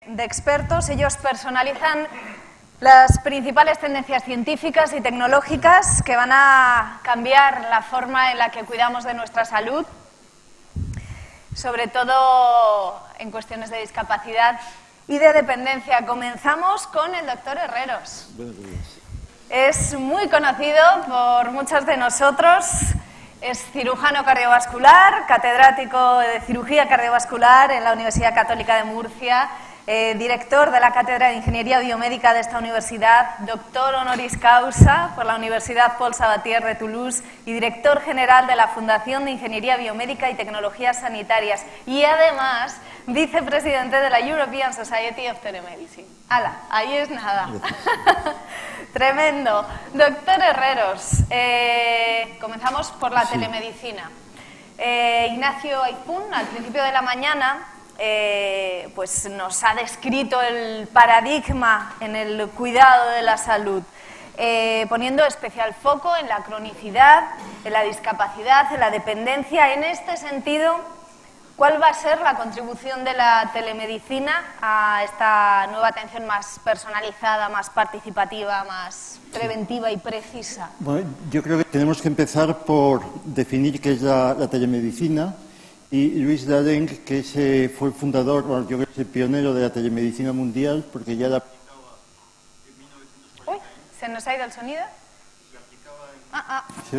de expertos. Ellos personalizan las principales tendencias científicas y tecnológicas que van a cambiar la forma en la que cuidamos de nuestra salud, sobre todo en cuestiones de discapacidad y de dependencia. Comenzamos con el doctor Herreros. Buenos días. Es muy conocido por muchos de nosotros. Es cirujano cardiovascular, catedrático de cirugía cardiovascular en la Universidad Católica de Murcia, director de la Cátedra de Ingeniería Biomédica de esta universidad, doctor honoris causa por la Universidad Paul Sabatier de Toulouse y director general de la Fundación de Ingeniería Biomédica y Tecnologías Sanitarias y además vicepresidente de la European Society of Telemedicine. ¡Hala! Ahí es nada. Tremendo. Doctor Herreros, comenzamos por la telemedicina. Ignacio Aizpún, al principio de la mañana, pues nos ha descrito el paradigma en el cuidado de la salud, poniendo especial foco en la cronicidad, en la discapacidad, en la dependencia. En este sentido, ¿cuál va a ser la contribución de la telemedicina a esta nueva atención más personalizada, más participativa, más preventiva y precisa? Bueno, yo creo que tenemos que empezar por definir qué es la telemedicina. Y Louis Dahlen, que fue el fundador, bueno, yo creo que es el pionero de la telemedicina mundial, porque ya la aplicaba en 1940. Uy, ¿se nos ha ido el sonido? ¿Sí?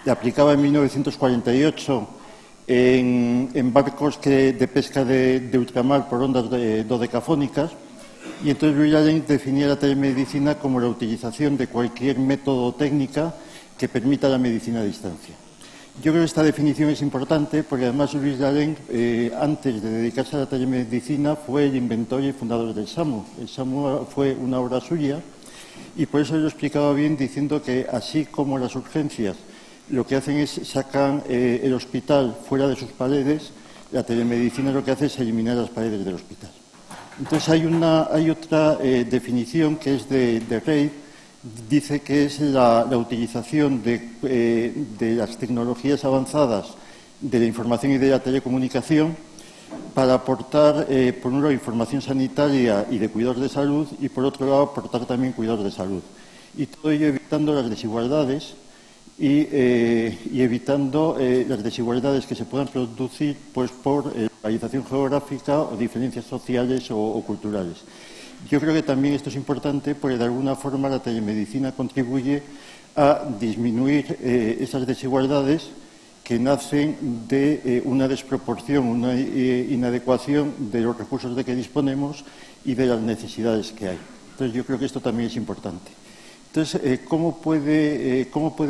La aplicaba en 1948 en barcos de pesca de ultramar por ondas dodecafónicas. Y entonces Louis Dahlen definía la telemedicina como la utilización de cualquier método o técnica que permita la medicina a distancia. Yo creo que esta definición es importante porque además Louis Dahlen, antes de dedicarse a la telemedicina, fue el inventor y el fundador del SAMU. El SAMU fue una obra suya y por eso lo explicaba bien diciendo que así como las urgencias lo que hacen es sacan el hospital fuera de sus paredes, la telemedicina lo que hace es eliminar las paredes del hospital. Entonces hay otra definición que es de Reid. Dice que es la utilización de las tecnologías avanzadas de la información y de la telecomunicación para aportar, por un lado, información sanitaria y de cuidados de salud y, por otro lado, aportar también cuidados de salud. Y todo ello evitando las desigualdades y evitando las desigualdades que se puedan producir pues, por localización geográfica o diferencias sociales o culturales. Yo creo que también esto es importante porque de alguna forma la telemedicina contribuye a disminuir esas desigualdades que nacen de una desproporción, una inadecuación de los recursos de que disponemos y de las necesidades que hay. Entonces yo creo que esto también es importante. Entonces, ¿cómo puede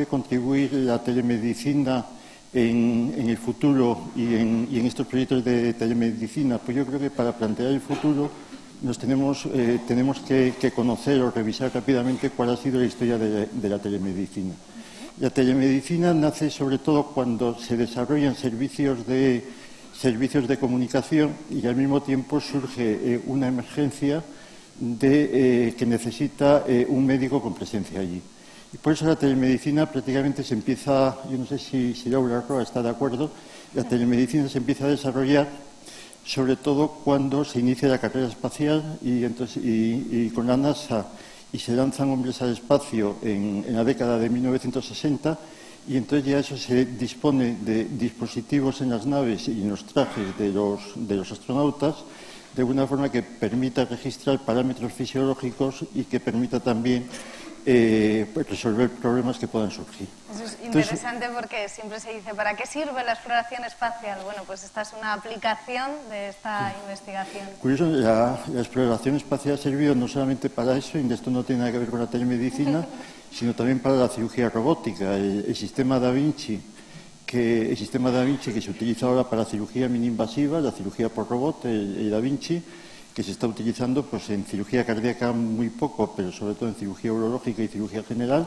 contribuir la telemedicina en el futuro y en estos proyectos de telemedicina? Pues yo creo que para plantear el futuro tenemos que conocer o revisar rápidamente cuál ha sido la historia de la telemedicina. La telemedicina nace sobre todo cuando se desarrollan servicios de comunicación y al mismo tiempo surge una emergencia que necesita un médico con presencia allí. Y por eso la telemedicina prácticamente se empieza, yo no sé si Laura Roa está de acuerdo, la telemedicina se empieza a desarrollar sobre todo cuando se inicia la carrera espacial y con la NASA y se lanzan hombres al espacio en la década de 1960 y entonces ya eso se dispone de dispositivos en las naves y en los trajes de los astronautas de una forma que permita registrar parámetros fisiológicos y que permita también resolver problemas que puedan surgir. Eso es interesante porque siempre se dice, ¿para qué sirve la exploración espacial? Bueno, pues esta es una aplicación de esta investigación. Curioso, la exploración espacial ha servido no solamente para eso, y esto no tiene nada que ver con la telemedicina, sino también para la cirugía robótica. El sistema Da Vinci, que se utiliza ahora para cirugía mini-invasiva, la cirugía por robot, el Da Vinci, que se está utilizando pues, en cirugía cardíaca muy poco, pero sobre todo en cirugía urológica y cirugía general.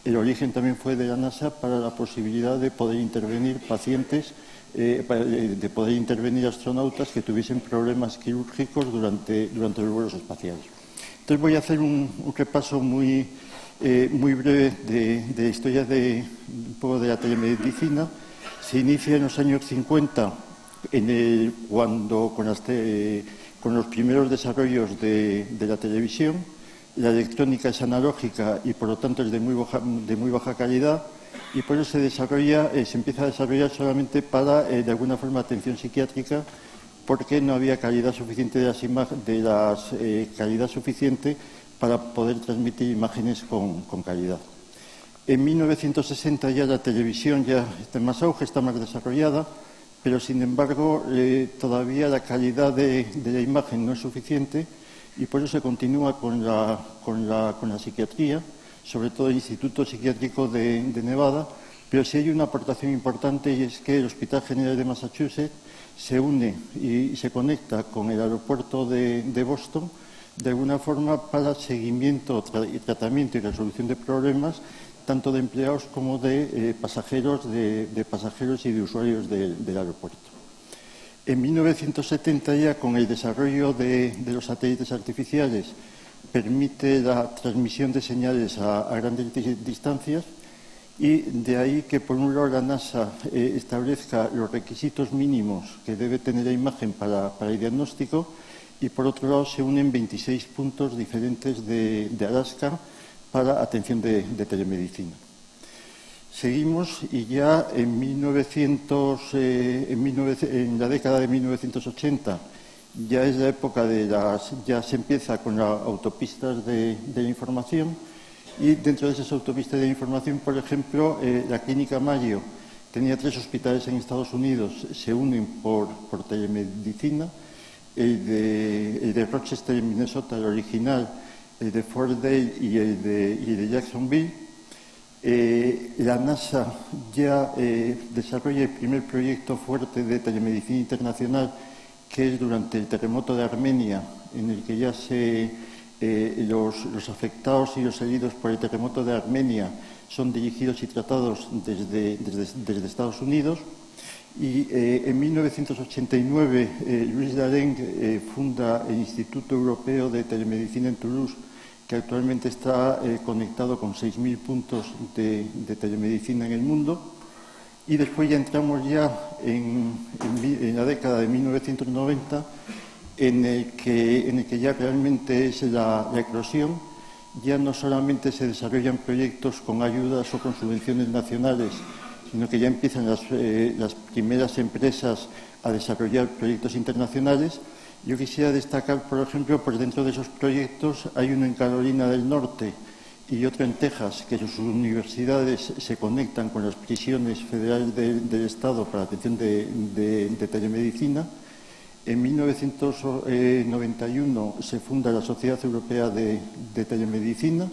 El origen también fue de la NASA para la posibilidad de poder intervenir pacientes, de poder intervenir astronautas que tuviesen problemas quirúrgicos durante los vuelos espaciales. Entonces voy a hacer un repaso muy breve de la historia un poco de la telemedicina. Se inicia en los años 50, cuando con con los primeros desarrollos de la televisión. La electrónica es analógica y por lo tanto es de muy baja calidad, y por eso se empieza a desarrollar solamente para, de alguna forma, atención psiquiátrica, porque no había calidad suficiente calidad suficiente para poder transmitir imágenes con calidad. En 1960 ya la televisión ya está en más auge, está más desarrollada, pero sin embargo todavía la calidad de la imagen no es suficiente, y por eso se continúa con la psiquiatría, sobre todo el Instituto Psiquiátrico de Nevada, pero sí hay una aportación importante, y es que el Hospital General de Massachusetts se une y se conecta con el aeropuerto de Boston de alguna forma para seguimiento, tratamiento y resolución de problemas tanto de empleados como de pasajeros y de usuarios del aeropuerto. En 1970 ya, con el desarrollo de los satélites artificiales, permite la transmisión de señales a grandes distancias, y de ahí que, por un lado, la NASA establezca los requisitos mínimos que debe tener la imagen para el diagnóstico, y, por otro lado, se unen 26 puntos diferentes de Alaska para atención de telemedicina. Seguimos, y ya en la década de 1980 ya es la época ya se empieza con las autopistas de la información, y dentro de esas autopistas de información, por ejemplo, la Clínica Mayo tenía 3 hospitales en Estados Unidos, se unen por telemedicina, el de Rochester, en Minnesota, el original, el de Fort Dale y el de Jacksonville. La NASA ya desarrolla el primer proyecto fuerte de telemedicina internacional, que es durante el terremoto de Armenia, en el que ya los afectados y los heridos por el terremoto de Armenia son dirigidos y tratados desde Estados Unidos. Y en 1989 Luis Daren funda el Instituto Europeo de Telemedicina en Toulouse, que actualmente está conectado con 6.000 puntos de telemedicina en el mundo. Y después ya entramos en la década de 1990, en el que ya realmente es la eclosión. Ya no solamente se desarrollan proyectos con ayudas o con subvenciones nacionales, sino que ya empiezan las primeras empresas a desarrollar proyectos internacionales. Yo quisiera destacar, por ejemplo, por dentro de esos proyectos hay uno en Carolina del Norte y otro en Texas, que sus universidades se conectan con las prisiones federales del Estado para atención de telemedicina. En 1991 se funda la Sociedad Europea de Telemedicina,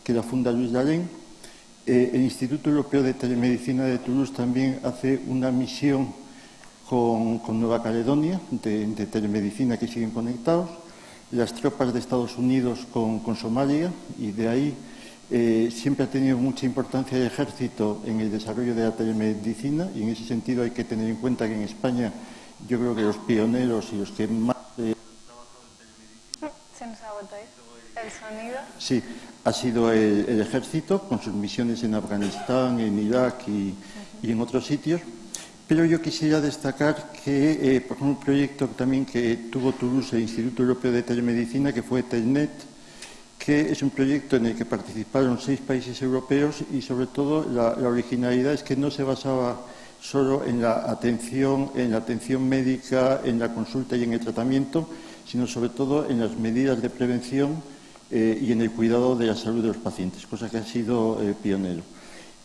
que la funda Luis Daren. El Instituto Europeo de Telemedicina de Toulouse también hace una misión con Nueva Caledonia de telemedicina, que siguen conectados. Las tropas de Estados Unidos con Somalia, y de ahí siempre ha tenido mucha importancia el ejército en el desarrollo de la telemedicina, y en ese sentido hay que tener en cuenta que en España yo creo que los pioneros y los que más ¿Se nos ha vuelto ahí el sonido? Sí, ha sido el ejército, con sus misiones en Afganistán, en Irak y en otros sitios. Pero yo quisiera destacar que, por ejemplo, un proyecto también que tuvo Toulouse, el Instituto Europeo de Telemedicina, que fue Telnet, que es un proyecto en el que participaron 6 países europeos, y sobre todo la originalidad es que no se basaba solo en la atención médica, en la consulta y en el tratamiento, sino sobre todo en las medidas de prevención y en el cuidado de la salud de los pacientes, cosa que ha sido pionero.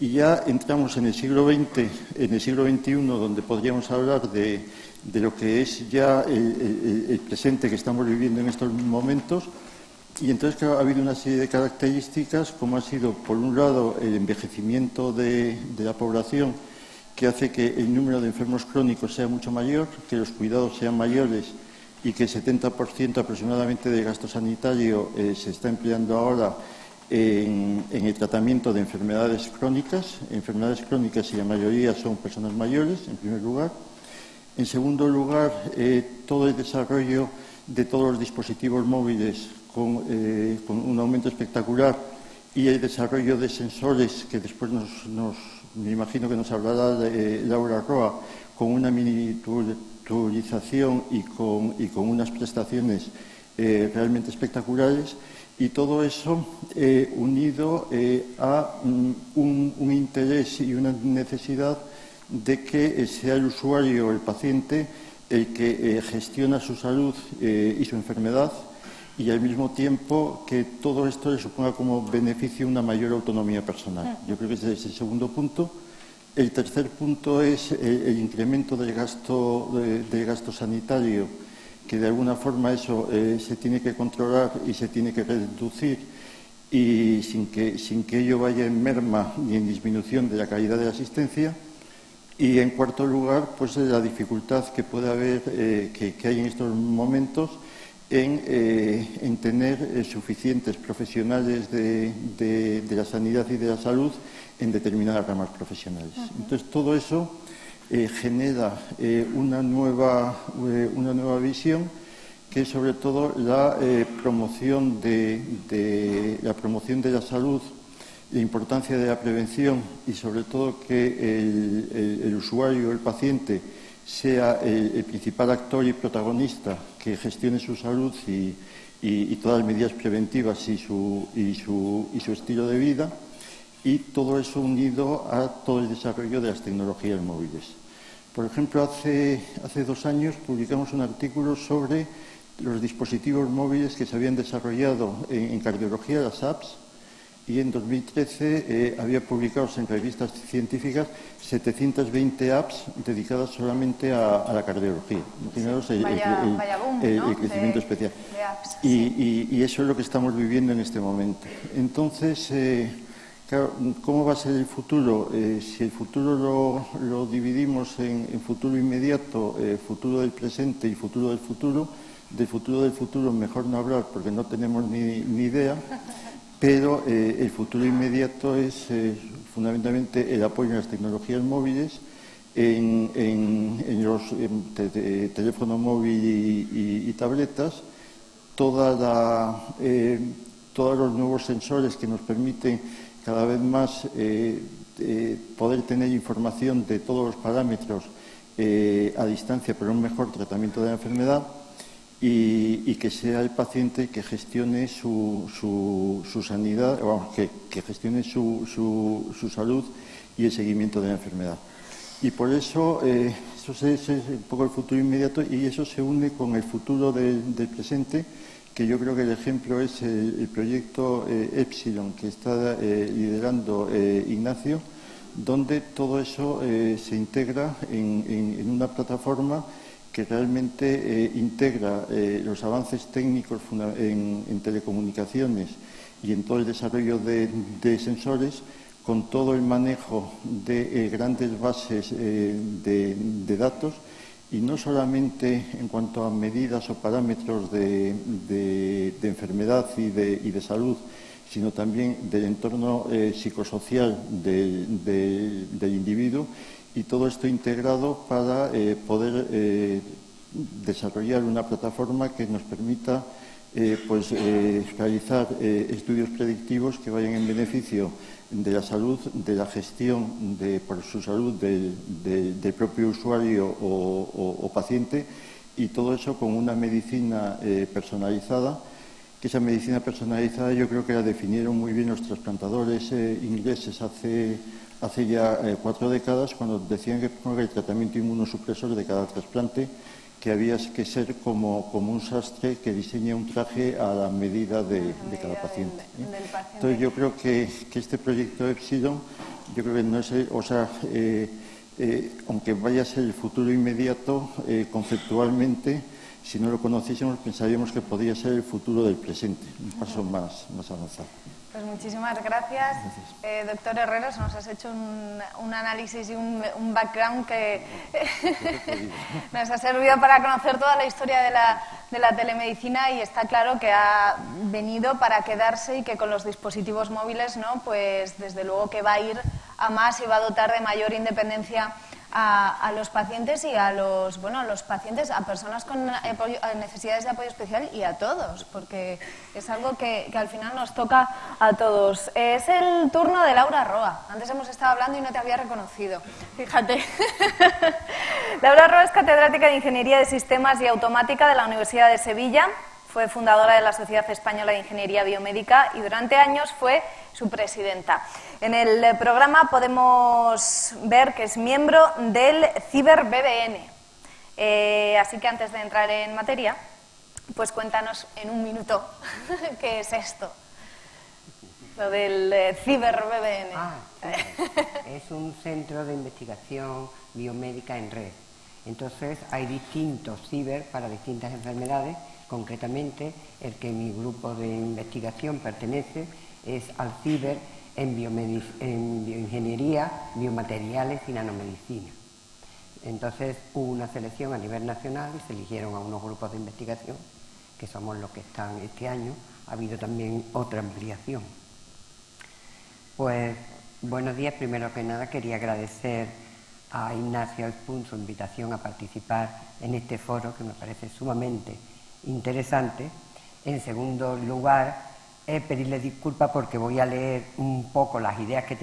Y ya entramos en el siglo XX, en el siglo XXI, donde podríamos hablar de lo que es ya el presente que estamos viviendo en estos momentos. Y entonces, claro, ha habido una serie de características, como ha sido, por un lado, el envejecimiento de la población, que hace que el número de enfermos crónicos sea mucho mayor, que los cuidados sean mayores, y que el 70% aproximadamente del gasto sanitario se está empleando ahora en el tratamiento de enfermedades crónicas, y la mayoría son personas mayores, en primer lugar. En segundo lugar, todo el desarrollo de todos los dispositivos móviles con un aumento espectacular, y el desarrollo de sensores, que después me imagino que nos hablará Laura Roa, con una miniaturización y con unas prestaciones realmente espectaculares, y todo eso unido a un interés y una necesidad de que sea el usuario, el paciente, el que gestiona su salud y su enfermedad, y al mismo tiempo que todo esto le suponga como beneficio una mayor autonomía personal. Yo creo que ese es el segundo punto. El tercer punto es el incremento del gasto sanitario, que de alguna forma eso se tiene que controlar y se tiene que reducir, y sin que ello vaya en merma ni en disminución de la calidad de la asistencia. Y en cuarto lugar, pues la dificultad que puede haber, que hay en estos momentos, en tener suficientes profesionales de la sanidad y de la salud en determinadas ramas profesionales. Entonces, todo eso genera una nueva visión, que es sobre todo la promoción de la salud, la importancia de la prevención, y sobre todo que el usuario, el paciente, sea el principal actor y protagonista que gestione su salud y todas las medidas preventivas y su estilo de vida, y todo eso unido a todo el desarrollo de las tecnologías móviles. Por ejemplo, hace 2 años publicamos un artículo sobre los dispositivos móviles que se habían desarrollado en cardiología, las apps, y en 2013 había publicados en revistas científicas 720 apps dedicadas solamente a la cardiología. Imaginaos el crecimiento especial. De apps, y eso es lo que estamos viviendo en este momento. Entonces, claro, ¿cómo va a ser el futuro? Si el futuro lo dividimos en futuro inmediato, futuro del presente y futuro del futuro mejor no hablar porque no tenemos ni idea. Pero el futuro inmediato es fundamentalmente el apoyo en las tecnologías móviles, en los teléfono móvil y tabletas, todos los nuevos sensores que nos permiten cada vez más poder tener información de todos los parámetros a distancia para un mejor tratamiento de la enfermedad. Y que sea el paciente que gestione su sanidad, que gestione su salud y el seguimiento de la enfermedad. Y por eso, eso es un poco el futuro inmediato, y eso se une con el futuro del presente, que yo creo que el ejemplo es el proyecto Epsilon, que está liderando Ignacio, donde todo eso se integra en una plataforma que realmente integra los avances técnicos en telecomunicaciones y en todo el desarrollo de sensores, con todo el manejo de grandes bases de datos, y no solamente en cuanto a medidas o parámetros de enfermedad y de salud, sino también del entorno psicosocial del individuo, y todo esto integrado para poder desarrollar una plataforma que nos permita realizar estudios predictivos que vayan en beneficio de la salud, de la gestión por su salud del propio usuario o paciente, y todo eso con una medicina personalizada, que esa medicina personalizada yo creo que la definieron muy bien los trasplantadores ingleses hace ya 4 décadas, cuando decían que con el tratamiento inmunosupresor de cada trasplante, que había que ser como un sastre que diseña un traje a la medida de cada paciente. Entonces yo creo que este proyecto Epsilon, yo creo que no es, aunque vaya a ser el futuro inmediato, conceptualmente, si no lo conociésemos, pensaríamos que podría ser el futuro del presente, un paso más avanzado. Pues muchísimas gracias. Doctor Herreros, nos has hecho un análisis y un background que nos ha servido para conocer toda la historia de la telemedicina, y está claro que ha venido para quedarse, y que con los dispositivos móviles, ¿no? Pues desde luego que va a ir a más y va a dotar de mayor independencia a los pacientes y a los pacientes, a personas con necesidades de apoyo especial y a todos, porque es algo que al final nos toca a todos. Es el turno de Laura Roa. Antes hemos estado hablando y no te había reconocido. Fíjate. Laura Roa es catedrática de Ingeniería de Sistemas y Automática de la Universidad de Sevilla. Fue fundadora de la Sociedad Española de Ingeniería Biomédica y durante años fue su presidenta. En el programa podemos ver que es miembro del Ciber BBN. Así que antes de entrar en materia, pues cuéntanos en un minuto qué es esto, lo del Ciber BBN. Es un centro de investigación biomédica en red. Entonces hay distintos ciber para distintas enfermedades. Concretamente, el que mi grupo de investigación pertenece es al ciber en bioingeniería, biomateriales y nanomedicina. Entonces hubo una selección a nivel nacional y se eligieron a unos grupos de investigación, que somos los que están este año. Ha habido también otra ampliación. Pues, buenos días. Primero que nada quería agradecer a Ignacio Ayfun su invitación a participar en este foro, que me parece sumamente interesante. En segundo lugar, pedirle disculpas porque voy a leer un poco las ideas que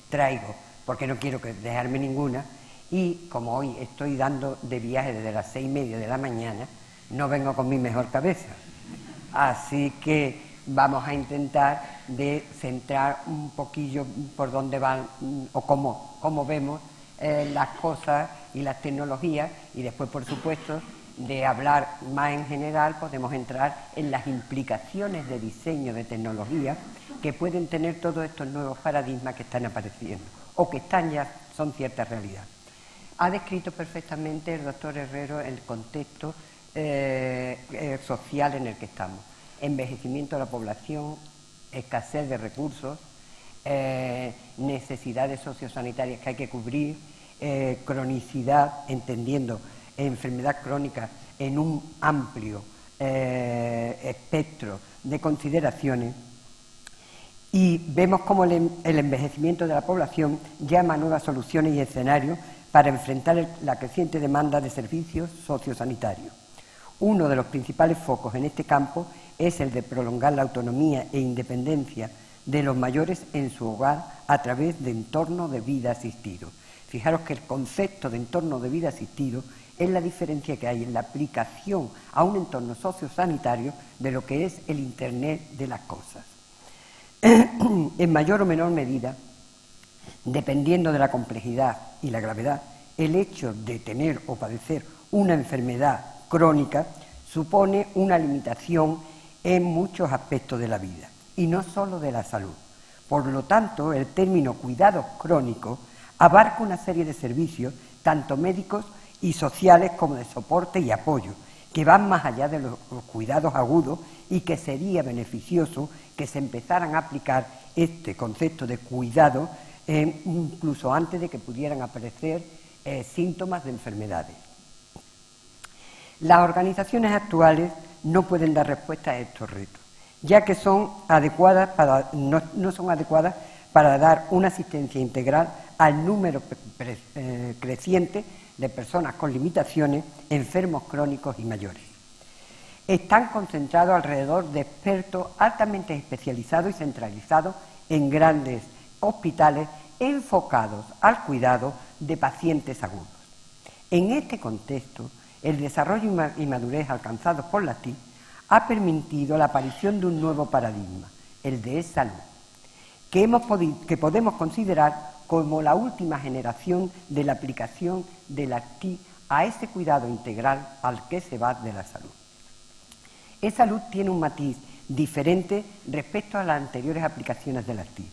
traigo, porque no quiero dejarme ninguna, y como hoy estoy dando de viaje desde las 6:30 de la mañana, no vengo con mi mejor cabeza. Así que vamos a intentar de centrar un poquillo por dónde van o cómo vemos las cosas y las tecnologías, y después, por supuesto, de hablar más en general, podemos entrar en las implicaciones de diseño de tecnología que pueden tener todos estos nuevos paradigmas que están apareciendo o que son cierta realidad. Ha descrito perfectamente el doctor Herrero el contexto social en el que estamos. Envejecimiento de la población, escasez de recursos, necesidades sociosanitarias que hay que cubrir, cronicidad, entendiendo enfermedad crónica en un amplio espectro de consideraciones, y vemos cómo el envejecimiento de la población llama a nuevas soluciones y escenarios para enfrentar la creciente demanda de servicios sociosanitarios. Uno de los principales focos en este campo es el de prolongar la autonomía e independencia de los mayores en su hogar a través de entorno de vida asistido. Fijaros que el concepto de entorno de vida asistido es la diferencia que hay en la aplicación a un entorno sociosanitario de lo que es el Internet de las cosas. En mayor o menor medida, dependiendo de la complejidad y la gravedad, el hecho de tener o padecer una enfermedad crónica supone una limitación en muchos aspectos de la vida, y no solo de la salud. Por lo tanto, el término cuidados crónicos abarca una serie de servicios, tanto médicos y sociales como de soporte y apoyo, que van más allá de los cuidados agudos, y que sería beneficioso que se empezaran a aplicar este concepto de cuidado incluso antes de que pudieran aparecer síntomas de enfermedades. Las organizaciones actuales no pueden dar respuesta a estos retos, ya que no son adecuadas para dar una asistencia integral al número creciente de personas con limitaciones, enfermos crónicos y mayores. Están concentrados alrededor de expertos altamente especializados y centralizados en grandes hospitales enfocados al cuidado de pacientes agudos. En este contexto, el desarrollo y madurez alcanzados por la TIC ha permitido la aparición de un nuevo paradigma, el de salud, que podemos considerar como la última generación de la aplicación de la TIC a ese cuidado integral al que se va de la salud. E-salud tiene un matiz diferente respecto a las anteriores aplicaciones de la TIC,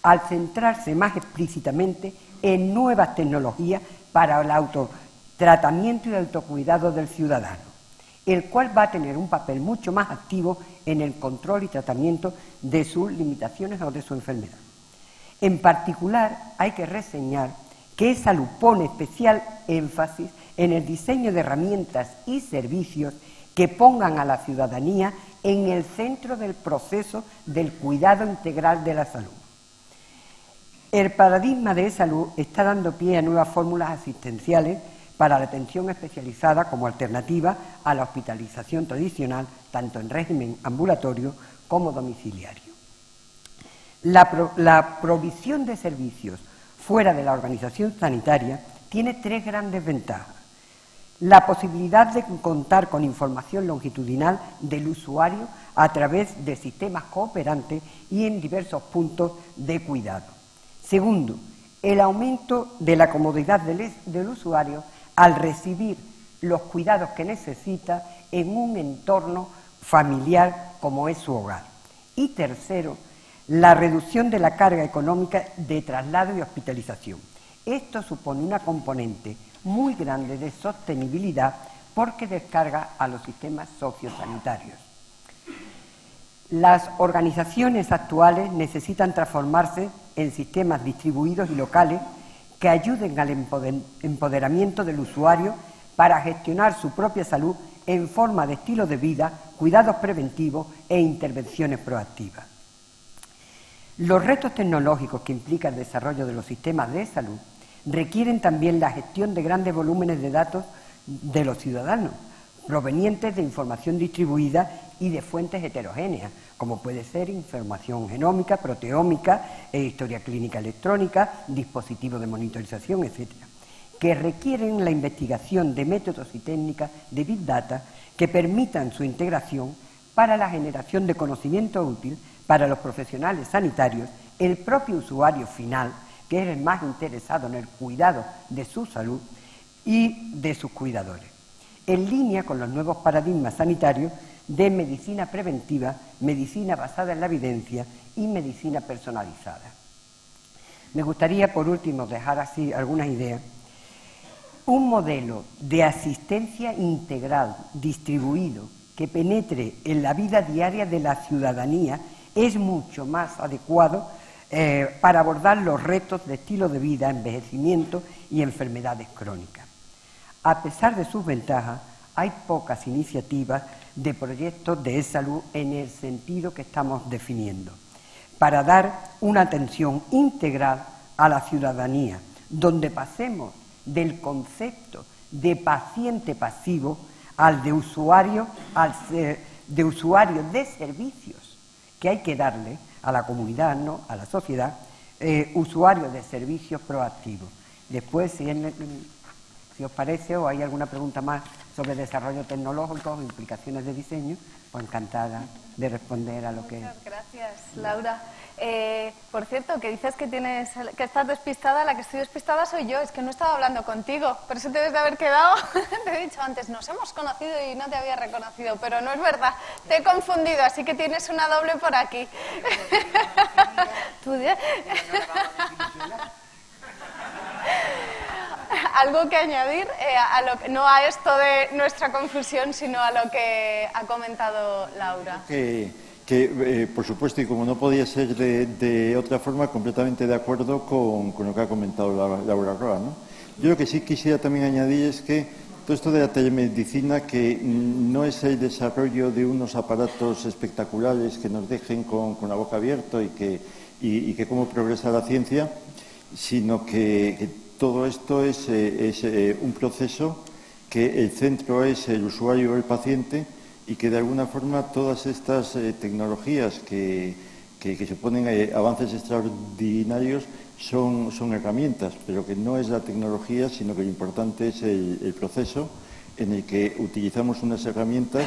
al centrarse más explícitamente en nuevas tecnologías para el autotratamiento y el autocuidado del ciudadano, el cual va a tener un papel mucho más activo en el control y tratamiento de sus limitaciones o de su enfermedad. En particular, hay que reseñar que E-salud pone especial énfasis en el diseño de herramientas y servicios que pongan a la ciudadanía en el centro del proceso del cuidado integral de la salud. El paradigma de salud está dando pie a nuevas fórmulas asistenciales para la atención especializada como alternativa a la hospitalización tradicional, tanto en régimen ambulatorio como domiciliario. La provisión de servicios fuera de la organización sanitaria tiene tres grandes ventajas. La posibilidad de contar con información longitudinal del usuario a través de sistemas cooperantes y en diversos puntos de cuidado. Segundo, el aumento de la comodidad del usuario al recibir los cuidados que necesita en un entorno familiar como es su hogar. Y tercero, la reducción de la carga económica de traslado y hospitalización. Esto supone una componente muy grande de sostenibilidad porque descarga a los sistemas sociosanitarios. Las organizaciones actuales necesitan transformarse en sistemas distribuidos y locales que ayuden al empoderamiento del usuario para gestionar su propia salud en forma de estilo de vida, cuidados preventivos e intervenciones proactivas. Los retos tecnológicos que implica el desarrollo de los sistemas de salud requieren también la gestión de grandes volúmenes de datos de los ciudadanos, provenientes de información distribuida y de fuentes heterogéneas, como puede ser información genómica, proteómica, historia clínica electrónica, dispositivos de monitorización, etc., que requieren la investigación de métodos y técnicas de Big Data que permitan su integración para la generación de conocimiento útil para los profesionales sanitarios, el propio usuario final, que es el más interesado en el cuidado de su salud y de sus cuidadores, en línea con los nuevos paradigmas sanitarios de medicina preventiva, medicina basada en la evidencia y medicina personalizada. Me gustaría, por último, dejar así algunas ideas. Un modelo de asistencia integral, distribuido, que penetre en la vida diaria de la ciudadanía es mucho más adecuado para abordar los retos de estilo de vida, envejecimiento y enfermedades crónicas. A pesar de sus ventajas, hay pocas iniciativas de proyectos de salud en el sentido que estamos definiendo, para dar una atención integral a la ciudadanía, donde pasemos del concepto de paciente pasivo al de usuario, de usuario de servicios que hay que darle a la comunidad, ¿no?, a la sociedad, usuario de servicios proactivos. Después, si os parece o hay alguna pregunta más sobre desarrollo tecnológico o implicaciones de diseño, pues encantada de responder a lo que... Muchas gracias, Laura. Por cierto, que dices que estás despistada, la que estoy despistada soy yo, es que no estaba hablando contigo, por eso te debes de haber quedado. Te he dicho antes, nos hemos conocido y no te había reconocido, pero no es verdad, te he confundido, así que tienes una doble por aquí. ¿Algo que añadir? No a esto de nuestra confusión, sino a lo que ha comentado Laura. Por supuesto, y como no podía ser de otra forma, completamente de acuerdo con lo que ha comentado Laura Roa, ¿no? Yo lo que sí quisiera también añadir es que todo esto de la telemedicina, que no es el desarrollo de unos aparatos espectaculares que nos dejen con la boca abierta y que cómo progresa la ciencia, sino que todo esto es un proceso que el centro es el usuario o el paciente, y que de alguna forma todas estas tecnologías que suponen avances extraordinarios son herramientas, pero que no es la tecnología, sino que lo importante es el proceso en el que utilizamos unas herramientas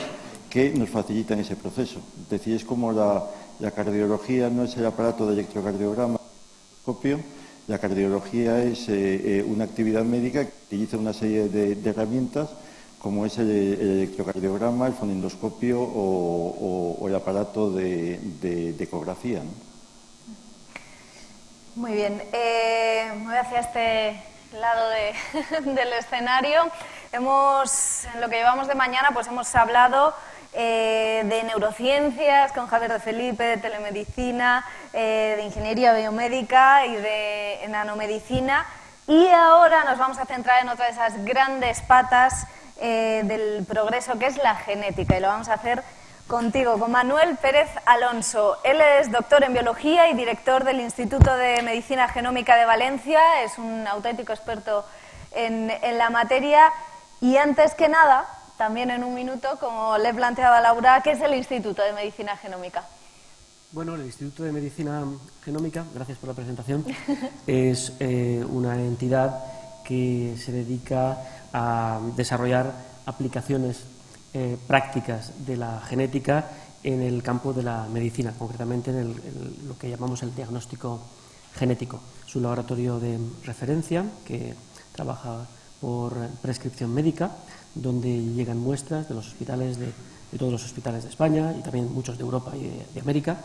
que nos facilitan ese proceso. Es decir, es como la cardiología no es el aparato de electrocardiograma, la cardiología es una actividad médica que utiliza una serie de herramientas, como es el electrocardiograma, el fonendoscopio o el aparato de ecografía, ¿no? Muy bien, me voy hacia este lado del escenario. En lo que llevamos de mañana, pues hemos hablado de neurociencias con Javier de Felipe, de telemedicina, de ingeniería biomédica y de nanomedicina. Y ahora nos vamos a centrar en otra de esas grandes patas del progreso, que es la genética, y lo vamos a hacer contigo, con Manuel Pérez Alonso. Él es doctor en biología y director del Instituto de Medicina Genómica de Valencia. Es un auténtico experto en la materia. Y antes que nada, también en un minuto, como le planteaba Laura, ¿qué es el Instituto de Medicina Genómica? Bueno, el Instituto de Medicina Genómica, gracias por la presentación, es una entidad que se dedica a desarrollar aplicaciones prácticas de la genética en el campo de la medicina, concretamente en lo que llamamos el diagnóstico genético. Es un laboratorio de referencia que trabaja por prescripción médica, donde llegan muestras de los hospitales, de todos los hospitales de España y también muchos de Europa y de América,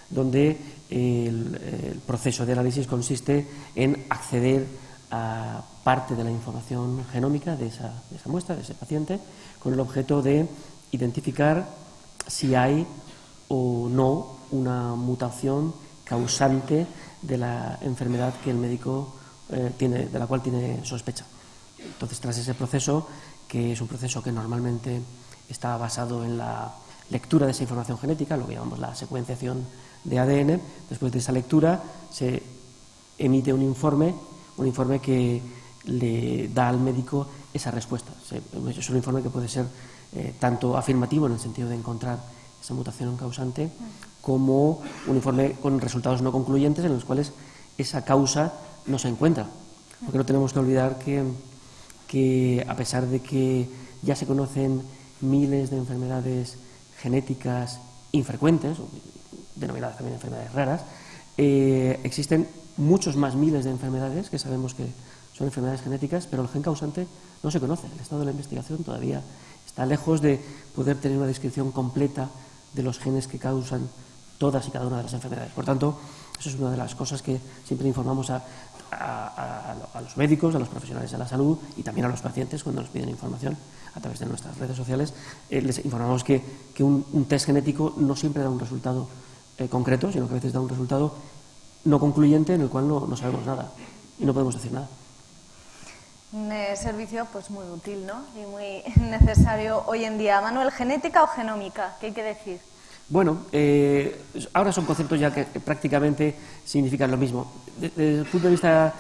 donde el proceso de análisis consiste en acceder a parte de la información genómica de esa muestra, de ese paciente, con el objeto de identificar si hay o no una mutación causante de la enfermedad que el médico de la cual tiene sospecha. Entonces, tras ese proceso, que es un proceso que normalmente está basado en la lectura de esa información genética, lo que llamamos la secuenciación de ADN, después de esa lectura se emite un informe que le da al médico esa respuesta. Es un informe que puede ser tanto afirmativo en el sentido de encontrar esa mutación causante, como un informe con resultados no concluyentes en los cuales esa causa no se encuentra. Porque no tenemos que olvidar que a pesar de que ya se conocen miles de enfermedades genéticas infrecuentes, denominadas también enfermedades raras, existen muchos más miles de enfermedades que sabemos que son enfermedades genéticas, pero el gen causante no se conoce. El estado de la investigación todavía está lejos de poder tener una descripción completa de los genes que causan todas y cada una de las enfermedades. Por tanto, eso es una de las cosas que siempre informamos a los médicos, a los profesionales de la salud y también a los pacientes cuando nos piden información a través de nuestras redes sociales. Les informamos que un test genético no siempre da un resultado concreto, sino que a veces da un resultado no concluyente en el cual no sabemos nada y no podemos decir nada. Un servicio pues muy útil, ¿no? Y muy necesario hoy en día. Manuel, ¿genética o genómica? ¿Qué hay que decir? Bueno, ahora son conceptos ya que prácticamente significan lo mismo. Desde el punto de vista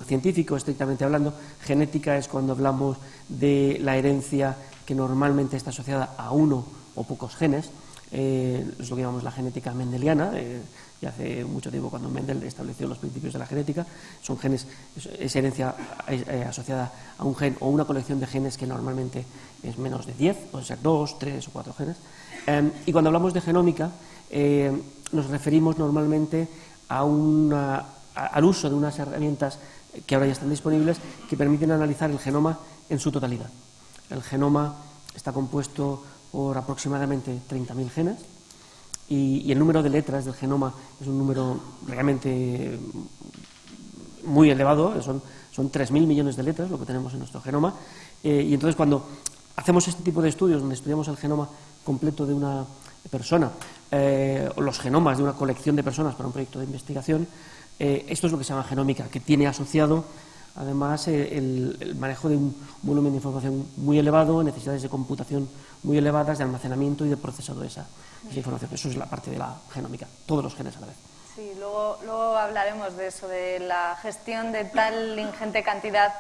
científico, estrictamente hablando, genética es cuando hablamos de la herencia que normalmente está asociada a uno o pocos genes. Es lo que llamamos la genética mendeliana, ya hace mucho tiempo cuando Mendel estableció los principios de la genética. Son genes, es herencia asociada a un gen o una colección de genes que normalmente es menos de 10, pueden ser 2, 3 o 4 genes. Y cuando hablamos de genómica, nos referimos normalmente al uso de unas herramientas que ahora ya están disponibles que permiten analizar el genoma en su totalidad. El genoma está compuesto por aproximadamente 30.000 genes y el número de letras del genoma es un número realmente muy elevado, son 3.000 millones de letras lo que tenemos en nuestro genoma, y entonces cuando hacemos este tipo de estudios donde estudiamos el genoma completo de una persona o los genomas de una colección de personas para un proyecto de investigación, esto es lo que se llama genómica, que tiene asociado además el manejo de un volumen de información muy elevado, necesidades de computación muy elevadas, de almacenamiento y de procesado de esa información. Eso es la parte de la genómica, todos los genes a la vez. Sí, luego hablaremos de eso, de la gestión de tal ingente cantidad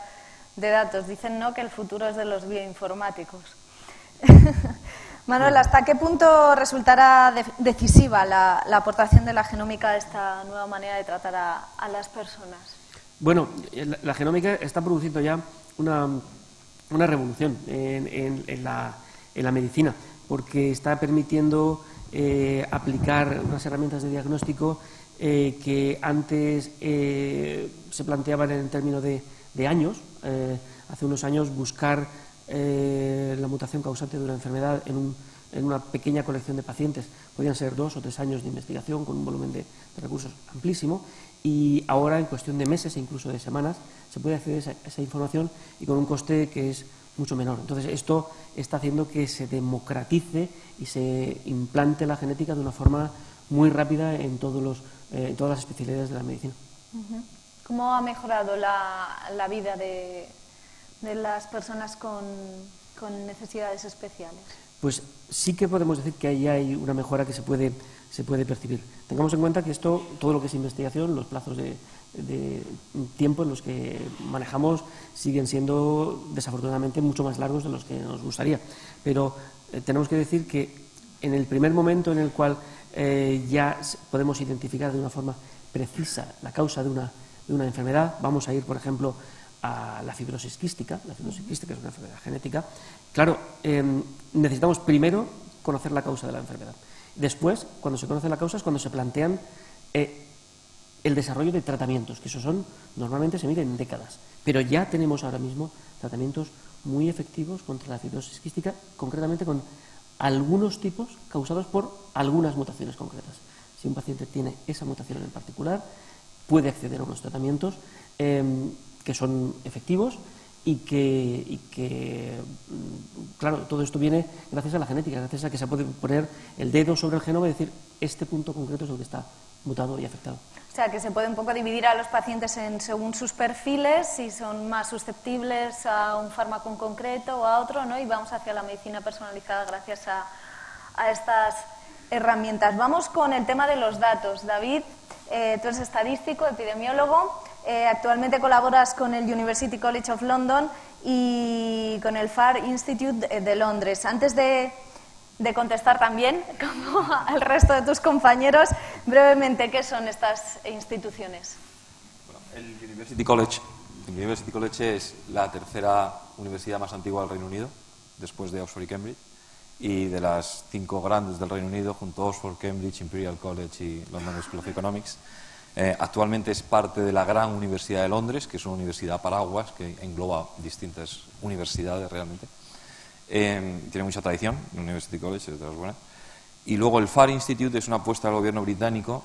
de datos. Dicen, ¿no?, que el futuro es de los bioinformáticos. Manuel, ¿hasta qué punto resultará decisiva la aportación de la genómica a esta nueva manera de tratar a las personas? Bueno, la genómica está produciendo ya una revolución en la medicina, porque está permitiendo aplicar unas herramientas de diagnóstico que antes se planteaban en términos de años. Hace unos años buscar la mutación causante de una enfermedad en una pequeña colección de pacientes podían ser 2 o 3 años de investigación con un volumen de recursos amplísimo, y ahora en cuestión de meses e incluso de semanas se puede acceder a esa información y con un coste que es mucho menor. Entonces esto está haciendo que se democratice y se implante la genética de una forma muy rápida en todas las especialidades de la medicina. ¿Cómo ha mejorado la vida de las personas con necesidades especiales? pues sí que podemos decir que ahí hay una mejora que se puede percibir. Tengamos en cuenta que esto, todo lo que es investigación, los plazos de tiempo en los que manejamos siguen siendo desafortunadamente mucho más largos de los que nos gustaría. Pero tenemos que decir que en el primer momento en el cual ya podemos identificar de una forma precisa la causa de una enfermedad, vamos a ir, por ejemplo, a la fibrosis quística. La fibrosis quística es una enfermedad genética. Claro, necesitamos primero conocer la causa de la enfermedad. Después, cuando se conoce la causa, es cuando se plantean el desarrollo de tratamientos, que eso normalmente se miden en décadas. Pero ya tenemos ahora mismo tratamientos muy efectivos contra la fibrosis quística, concretamente con algunos tipos causados por algunas mutaciones concretas. Si un paciente tiene esa mutación en particular, puede acceder a unos tratamientos que son efectivos y que, claro, todo esto viene gracias a la genética, gracias a que se puede poner el dedo sobre el genoma y decir este punto concreto es el que está mutado y afectado. O sea, que se puede un poco dividir a los pacientes según sus perfiles, si son más susceptibles a un fármaco en concreto o a otro, ¿no? Y vamos hacia la medicina personalizada gracias a estas herramientas. Vamos con el tema de los datos. David, tú eres estadístico, epidemiólogo, actualmente colaboras con el University College of London y con el FAR Institute de Londres. Antes de contestar también, como el resto de tus compañeros, brevemente, ¿qué son estas instituciones? Bueno, el University College es la tercera universidad más antigua del Reino Unido, después de Oxford y Cambridge, y de las 5 grandes del Reino Unido, junto a Oxford, Cambridge, Imperial College y London School of Economics. Actualmente es parte de la Gran Universidad de Londres, que es una universidad paraguas que engloba distintas universidades realmente. Tiene mucha tradición, el University College es de las buenas. Y luego el FAR Institute es una apuesta del gobierno británico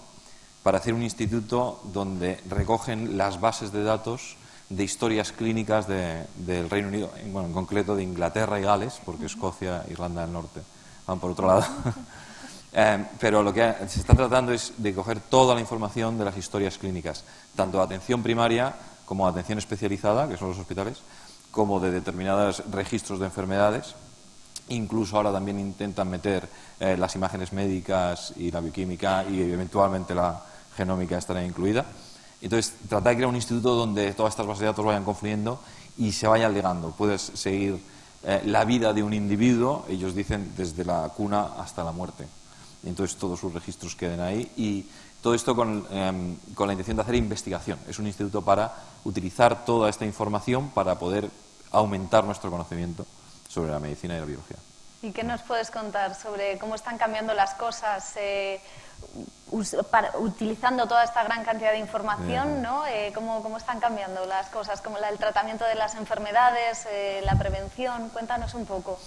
para hacer un instituto donde recogen las bases de datos de historias clínicas del Reino Unido, bueno, en concreto de Inglaterra y Gales, porque Escocia e Irlanda del Norte van por otro lado. Pero lo que se está tratando es de coger toda la información de las historias clínicas, tanto de atención primaria como de atención especializada, que son los hospitales, como de determinados registros de enfermedades. Incluso ahora también intentan meter las imágenes médicas y la bioquímica y eventualmente la genómica estará incluida. Entonces, tratar de crear un instituto donde todas estas bases de datos vayan confluyendo y se vayan ligando. Puedes seguir la vida de un individuo, ellos dicen, desde la cuna hasta la muerte. Y entonces todos sus registros queden ahí y todo esto con la intención de hacer investigación. Es un instituto para utilizar toda esta información para poder aumentar nuestro conocimiento sobre la medicina y la biología. ¿Y qué nos puedes contar sobre cómo están cambiando las cosas utilizando toda esta gran cantidad de información, ¿no? ¿Cómo están cambiando las cosas? Como el tratamiento de las enfermedades, la prevención. Cuéntanos un poco.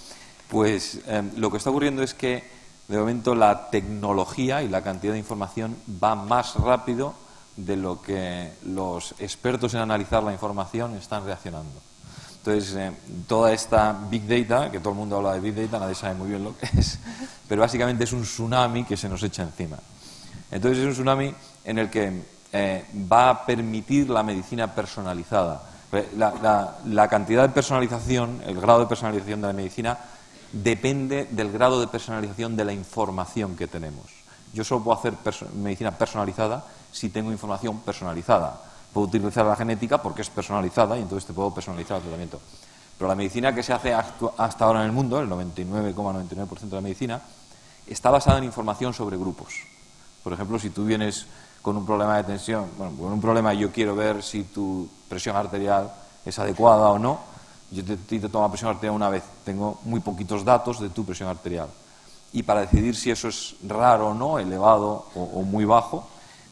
Pues lo que está ocurriendo es que de momento la tecnología y la cantidad de información va más rápido de lo que los expertos en analizar la información están reaccionando. Entonces, toda esta Big Data, que todo el mundo habla de Big Data, nadie sabe muy bien lo que es, pero básicamente es un tsunami que se nos echa encima. Entonces, es un tsunami en el que va a permitir la medicina personalizada. La cantidad de personalización, el grado de personalización de la medicina, depende del grado de personalización de la información que tenemos. Yo solo puedo hacer medicina personalizada si tengo información personalizada. Puedo utilizar la genética porque es personalizada y entonces te puedo personalizar el tratamiento. Pero la medicina que se hace hasta ahora en el mundo, el 99,99% de la medicina, está basada en información sobre grupos. Por ejemplo, si tú vienes con un problema de tensión, bueno, con un problema y yo quiero ver si tu presión arterial es adecuada o no, yo te tomo la presión arterial una vez. Tengo muy poquitos datos de tu presión arterial. Y para decidir si eso es raro o no, elevado o muy bajo,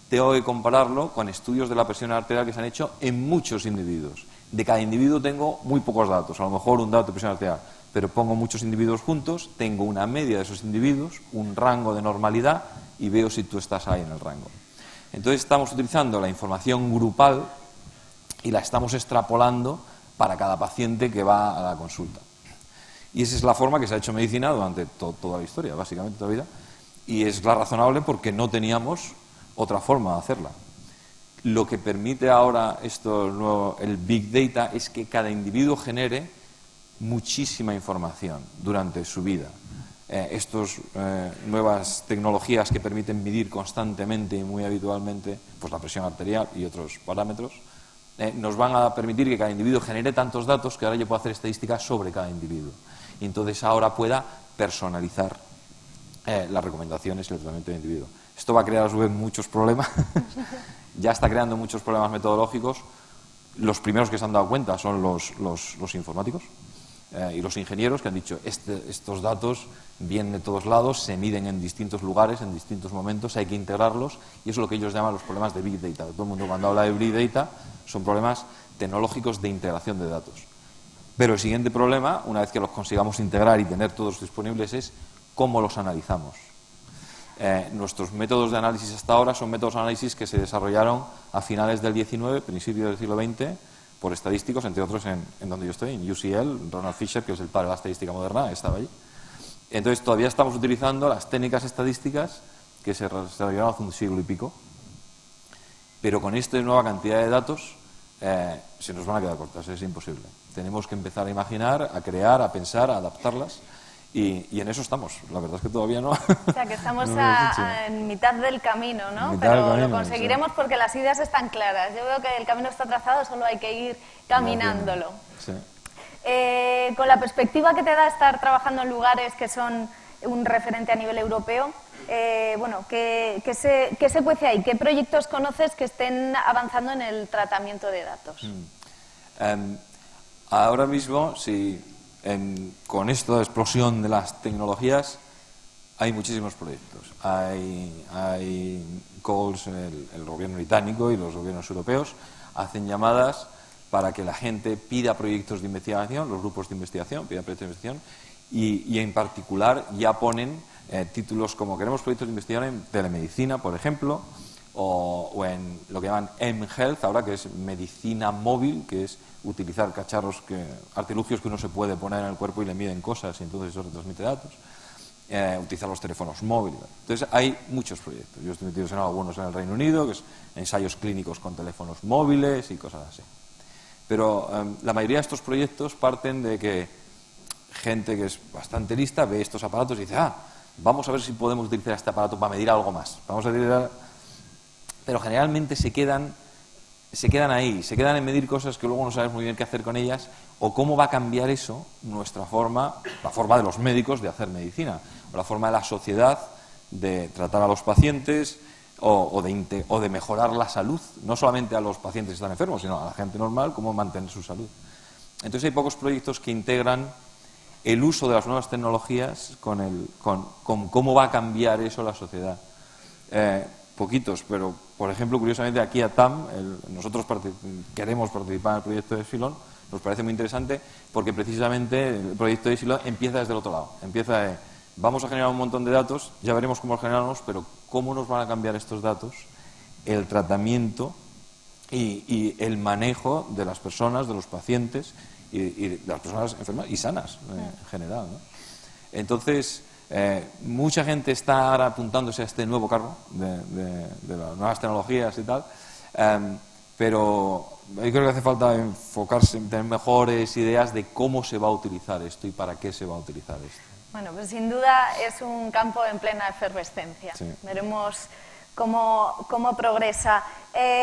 tengo que compararlo con estudios de la presión arterial que se han hecho en muchos individuos. De cada individuo tengo muy pocos datos, a lo mejor un dato de presión arterial, pero pongo muchos individuos juntos, tengo una media de esos individuos, un rango de normalidad y veo si tú estás ahí en el rango. Entonces estamos utilizando la información grupal y la estamos extrapolando para cada paciente que va a la consulta. Y esa es la forma que se ha hecho medicina durante toda la historia, básicamente toda la vida, y es la razonable porque no teníamos otra forma de hacerla. Lo que permite ahora esto nuevo, el Big Data, es que cada individuo genere muchísima información durante su vida. estas nuevas tecnologías que permiten medir constantemente y muy habitualmente pues, la presión arterial y otros parámetros, nos van a permitir que cada individuo genere tantos datos que ahora yo puedo hacer estadísticas sobre cada individuo. Y entonces ahora pueda personalizar las recomendaciones y el tratamiento del individuo. Esto va a crear a su vez muchos problemas. Ya está creando muchos problemas metodológicos. Los primeros que se han dado cuenta son los informáticos y los ingenieros, que han dicho estos datos vienen de todos lados, se miden en distintos lugares, en distintos momentos, hay que integrarlos, y eso es lo que ellos llaman los problemas de Big Data. Todo el mundo cuando habla de Big Data son problemas tecnológicos de integración de datos. Pero el siguiente problema, una vez que los consigamos integrar y tener todos disponibles, es cómo los analizamos. Nuestros métodos de análisis hasta ahora son métodos de análisis que se desarrollaron a finales del XIX, principios del siglo XX, por estadísticos, entre otros en donde yo estoy, en UCL, Ronald Fisher, que es el padre de la estadística moderna, estaba allí. Entonces todavía estamos utilizando las técnicas estadísticas que se desarrollaron hace un siglo y pico, pero con esta nueva cantidad de datos se nos van a quedar cortas, es imposible. Tenemos que empezar a imaginar, a crear, a pensar, a adaptarlas. Y en eso estamos. La verdad es que todavía no. O sea, que estamos en mitad del camino, ¿no? Pero camino, lo conseguiremos, sí, porque las ideas están claras. Yo veo que el camino está trazado, solo hay que ir caminándolo. Sí. Con la perspectiva que te da estar trabajando en lugares que son un referente a nivel europeo, bueno, ¿qué se cuece ahí? ¿Qué proyectos conoces que estén avanzando en el tratamiento de datos? Ahora mismo, sí. Con esta explosión de las tecnologías hay muchísimos proyectos. Hay calls, el gobierno británico y los gobiernos europeos hacen llamadas para que la gente pida proyectos de investigación, los grupos de investigación pidan proyectos de investigación y en particular ya ponen títulos como queremos proyectos de investigación en telemedicina, por ejemplo, o en lo que llaman mHealth, ahora que es medicina móvil, que es utilizar cacharros, artilugios que uno se puede poner en el cuerpo y le miden cosas y entonces eso retransmite datos, utilizar los teléfonos móviles. Entonces hay muchos proyectos. Yo estoy metido en algunos en el Reino Unido, que es ensayos clínicos con teléfonos móviles y cosas así. Pero la mayoría de estos proyectos parten de que gente que es bastante lista ve estos aparatos y dice, vamos a ver si podemos utilizar este aparato para medir algo más. Vamos a utilizar... Pero generalmente se quedan ahí, se quedan en medir cosas que luego no sabes muy bien qué hacer con ellas o cómo va a cambiar eso nuestra forma, la forma de los médicos de hacer medicina, o la forma de la sociedad de tratar a los pacientes o de mejorar la salud, no solamente a los pacientes que están enfermos, sino a la gente normal, cómo mantener su salud. Entonces hay pocos proyectos que integran el uso de las nuevas tecnologías con cómo va a cambiar eso la sociedad. Poquitos, pero por ejemplo, curiosamente aquí a TAM, nosotros queremos participar en el proyecto de Epsilon, nos parece muy interesante porque precisamente el proyecto de Epsilon empieza desde el otro lado, vamos a generar un montón de datos, ya veremos cómo los generamos, pero cómo nos van a cambiar estos datos, el tratamiento y el manejo de las personas, de los pacientes y de las personas enfermas y sanas en general, ¿no? Entonces, mucha gente está ahora apuntándose a este nuevo cargo de las nuevas tecnologías y tal, pero yo creo que hace falta enfocarse en tener mejores ideas de cómo se va a utilizar esto y para qué se va a utilizar esto. Bueno, pues sin duda es un campo en plena efervescencia. Sí. Veremos cómo progresa.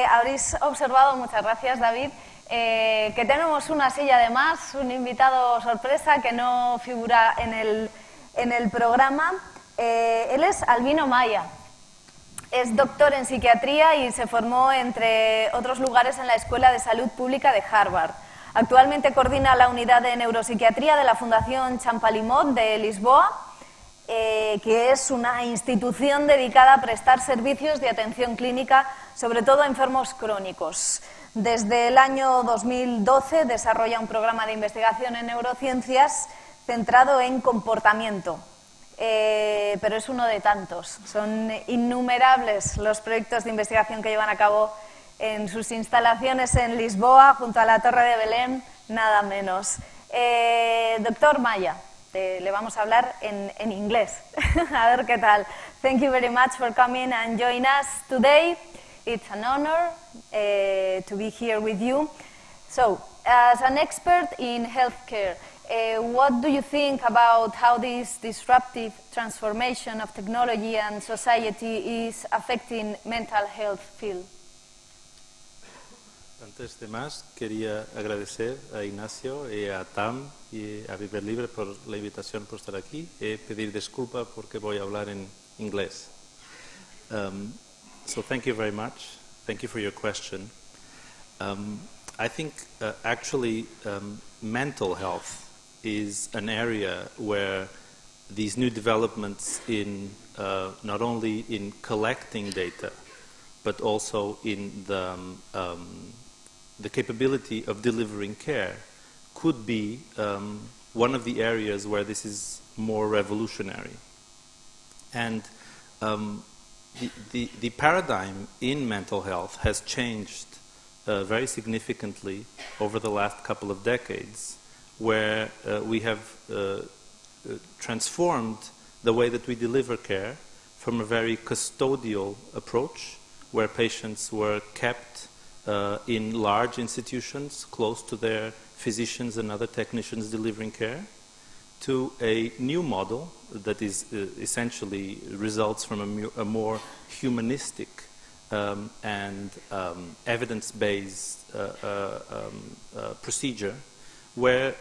Habréis observado, muchas gracias David, que tenemos una silla de más, un invitado sorpresa que no figura en el programa. Él es Albino Maya, es doctor en psiquiatría y se formó, entre otros lugares, en la Escuela de Salud Pública de Harvard. Actualmente coordina la unidad de neuropsiquiatría de la Fundación Champalimot de Lisboa, que es una institución dedicada a prestar servicios de atención clínica, sobre todo a enfermos crónicos. Desde el año 2012 desarrolla un programa de investigación en neurociencias centrado en comportamiento, pero es uno de tantos. Son innumerables los proyectos de investigación que llevan a cabo en sus instalaciones en Lisboa, junto a la Torre de Belén, nada menos. Doctor Maya, le vamos a hablar en inglés. A ver qué tal. Thank you very much for coming and joining us today. It's an honor to be here with you. So, as an expert in healthcare, what do you think about how this disruptive transformation of technology and society is affecting mental health field? Antes de más, quería agradecer a Ignacio y a TAM y a Viver Libre por la invitación por estar aquí y pedir disculpa porque voy a hablar en inglés. So thank you very much. Thank you for your question. I think actually mental health is an area where these new developments in not only in collecting data, but also in the capability of delivering care could be one of the areas where this is more revolutionary. And the paradigm in mental health has changed very significantly over the last couple of decades, where we have transformed the way that we deliver care from a very custodial approach, where patients were kept in large institutions close to their physicians and other technicians delivering care, to a new model that is essentially results from a more humanistic and evidence-based procedure, where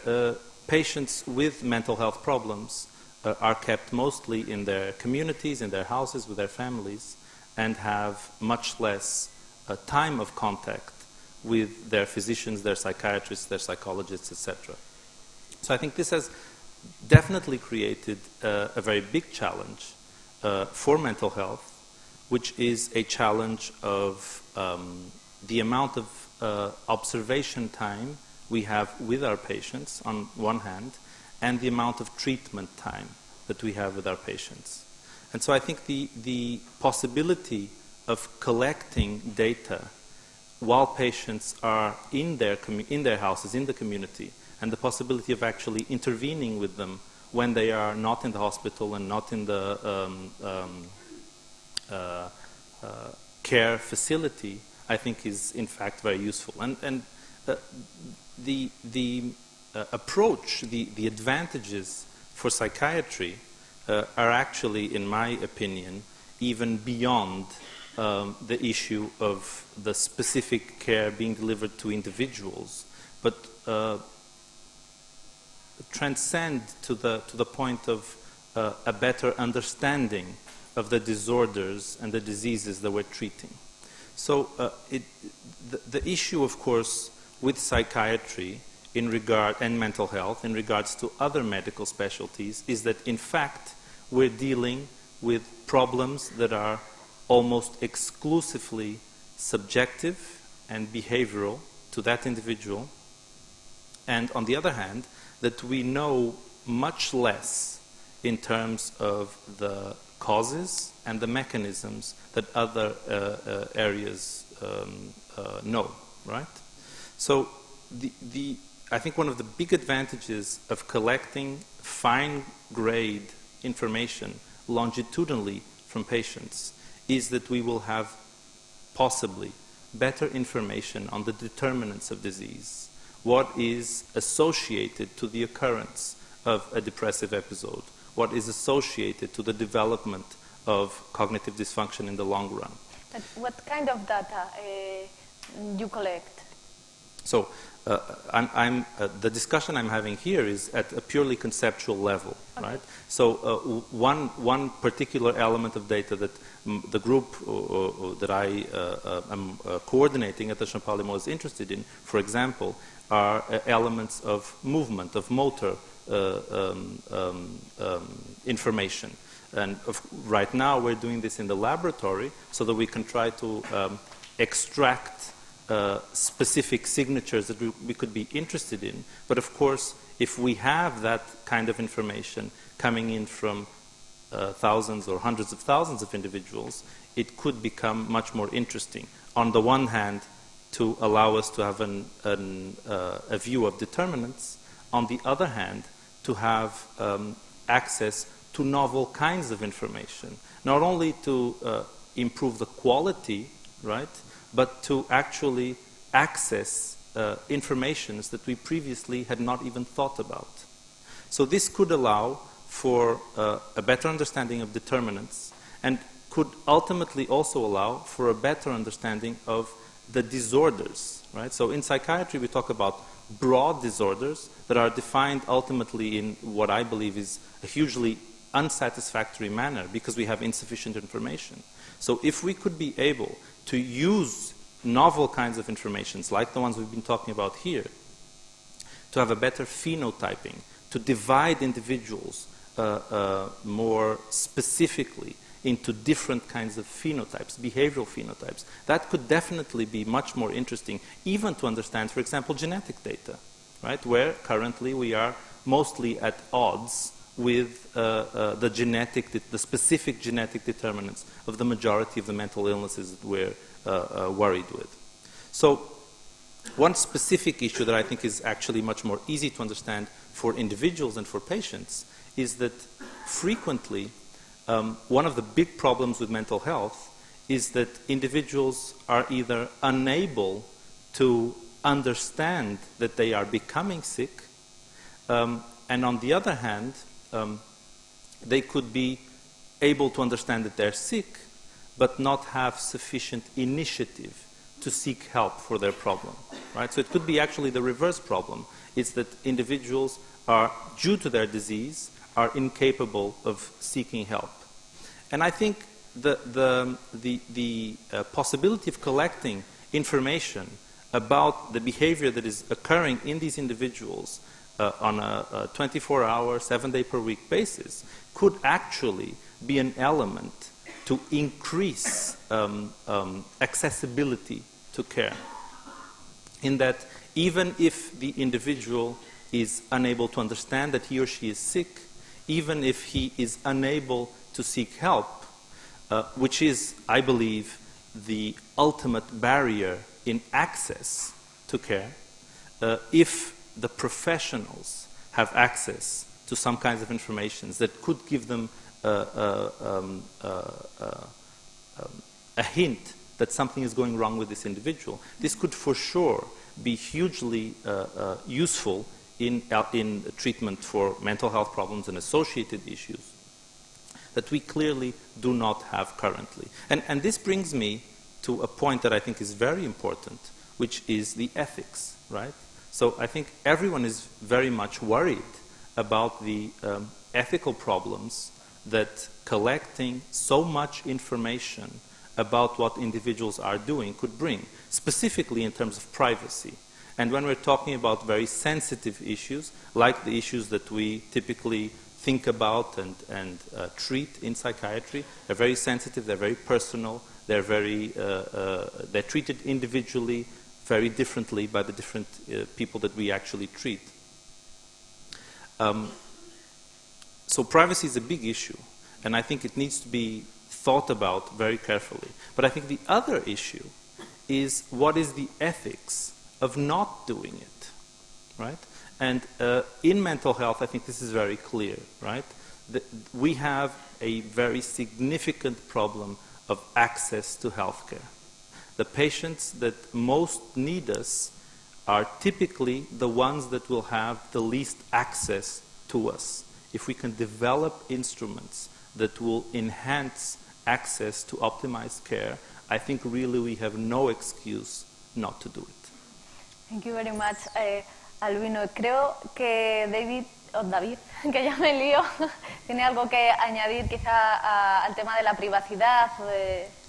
patients with mental health problems are kept mostly in their communities, in their houses, with their families, and have much less time of contact with their physicians, their psychiatrists, their psychologists, etc. So I think this has definitely created a very big challenge for mental health, which is a challenge of the amount of observation time we have with our patients on one hand, and the amount of treatment time that we have with our patients. And so I think the possibility of collecting data while patients are in their houses, in the community, and the possibility of actually intervening with them when they are not in the hospital and not in the care facility, I think is in fact very useful. And the approach, the advantages for psychiatry are actually, in my opinion, even beyond the issue of the specific care being delivered to individuals, but transcend to the point of a better understanding of the disorders and the diseases that we're treating. So the issue, of course, with psychiatry in regard and mental health in regards to other medical specialties is that in fact we're dealing with problems that are almost exclusively subjective and behavioral to that individual, and on the other hand that we know much less in terms of the causes and the mechanisms that other areas know, right? So I think one of the big advantages of collecting fine-grade information longitudinally from patients is that we will have possibly better information on the determinants of disease, what is associated to the occurrence of a depressive episode, what is associated to the development of cognitive dysfunction in the long run. But what kind of data you collect? So the discussion I'm having here is at a purely conceptual level, okay, right? So one particular element of data that the group that I am coordinating at the Champalimaud is interested in, for example, are elements of movement, of motor information. And right now we're doing this in the laboratory so that we can try to extract specific signatures that we could be interested in. But of course, if we have that kind of information coming in from thousands or hundreds of thousands of individuals, it could become much more interesting. On the one hand, to allow us to have a view of determinants. On the other hand, to have access to novel kinds of information, not only to improve the quality, right, but to actually access informations that we previously had not even thought about. So this could allow for a better understanding of determinants and could ultimately also allow for a better understanding of the disorders, right? So in psychiatry we talk about broad disorders that are defined ultimately in what I believe is a hugely unsatisfactory manner because we have insufficient information. So if we could be able to use novel kinds of informations like the ones we've been talking about here to have a better phenotyping, to divide individuals more specifically into different kinds of phenotypes, behavioral phenotypes, that could definitely be much more interesting, even to understand, for example, genetic data, right? Where currently we are mostly at odds with the specific genetic determinants of the majority of the mental illnesses that we're worried with. So one specific issue that I think is actually much more easy to understand for individuals and for patients is that frequently one of the big problems with mental health is that individuals are either unable to understand that they are becoming sick, and on the other hand, they could be able to understand that they're sick, but not have sufficient initiative to seek help for their problem, right? So it could be actually the reverse problem. It's that individuals are, due to their disease, are incapable of seeking help. And I think the possibility of collecting information about the behavior that is occurring in these individuals on a 24-hour, 7-day-per-week basis could actually be an element to increase accessibility to care. In that even if the individual is unable to understand that he or she is sick, even if he is unable to seek help, which is, I believe, the ultimate barrier in access to care, if the professionals have access to some kinds of information that could give them a hint that something is going wrong with this individual, this could for sure be hugely useful in treatment for mental health problems and associated issues that we clearly do not have currently. And this brings me to a point that I think is very important, which is the ethics, right? So I think everyone is very much worried about the ethical problems that collecting so much information about what individuals are doing could bring, specifically in terms of privacy. And when we're talking about very sensitive issues, like the issues that we typically think about and treat in psychiatry, they're very sensitive, they're very personal, they're treated individually very differently by the different people that we actually treat. So privacy is a big issue, and I think it needs to be thought about very carefully. But I think the other issue is what is the ethics of not doing it, right? And in mental health, I think this is very clear, right? We have a very significant problem of access to healthcare. The patients that most need us are typically the ones that will have the least access to us. If we can develop instruments that will enhance access to optimized care, I think really we have no excuse not to do it. Thank you very much, Albino. Creo que David, que ya me lío, tiene algo que añadir quizá al tema de la privacidad.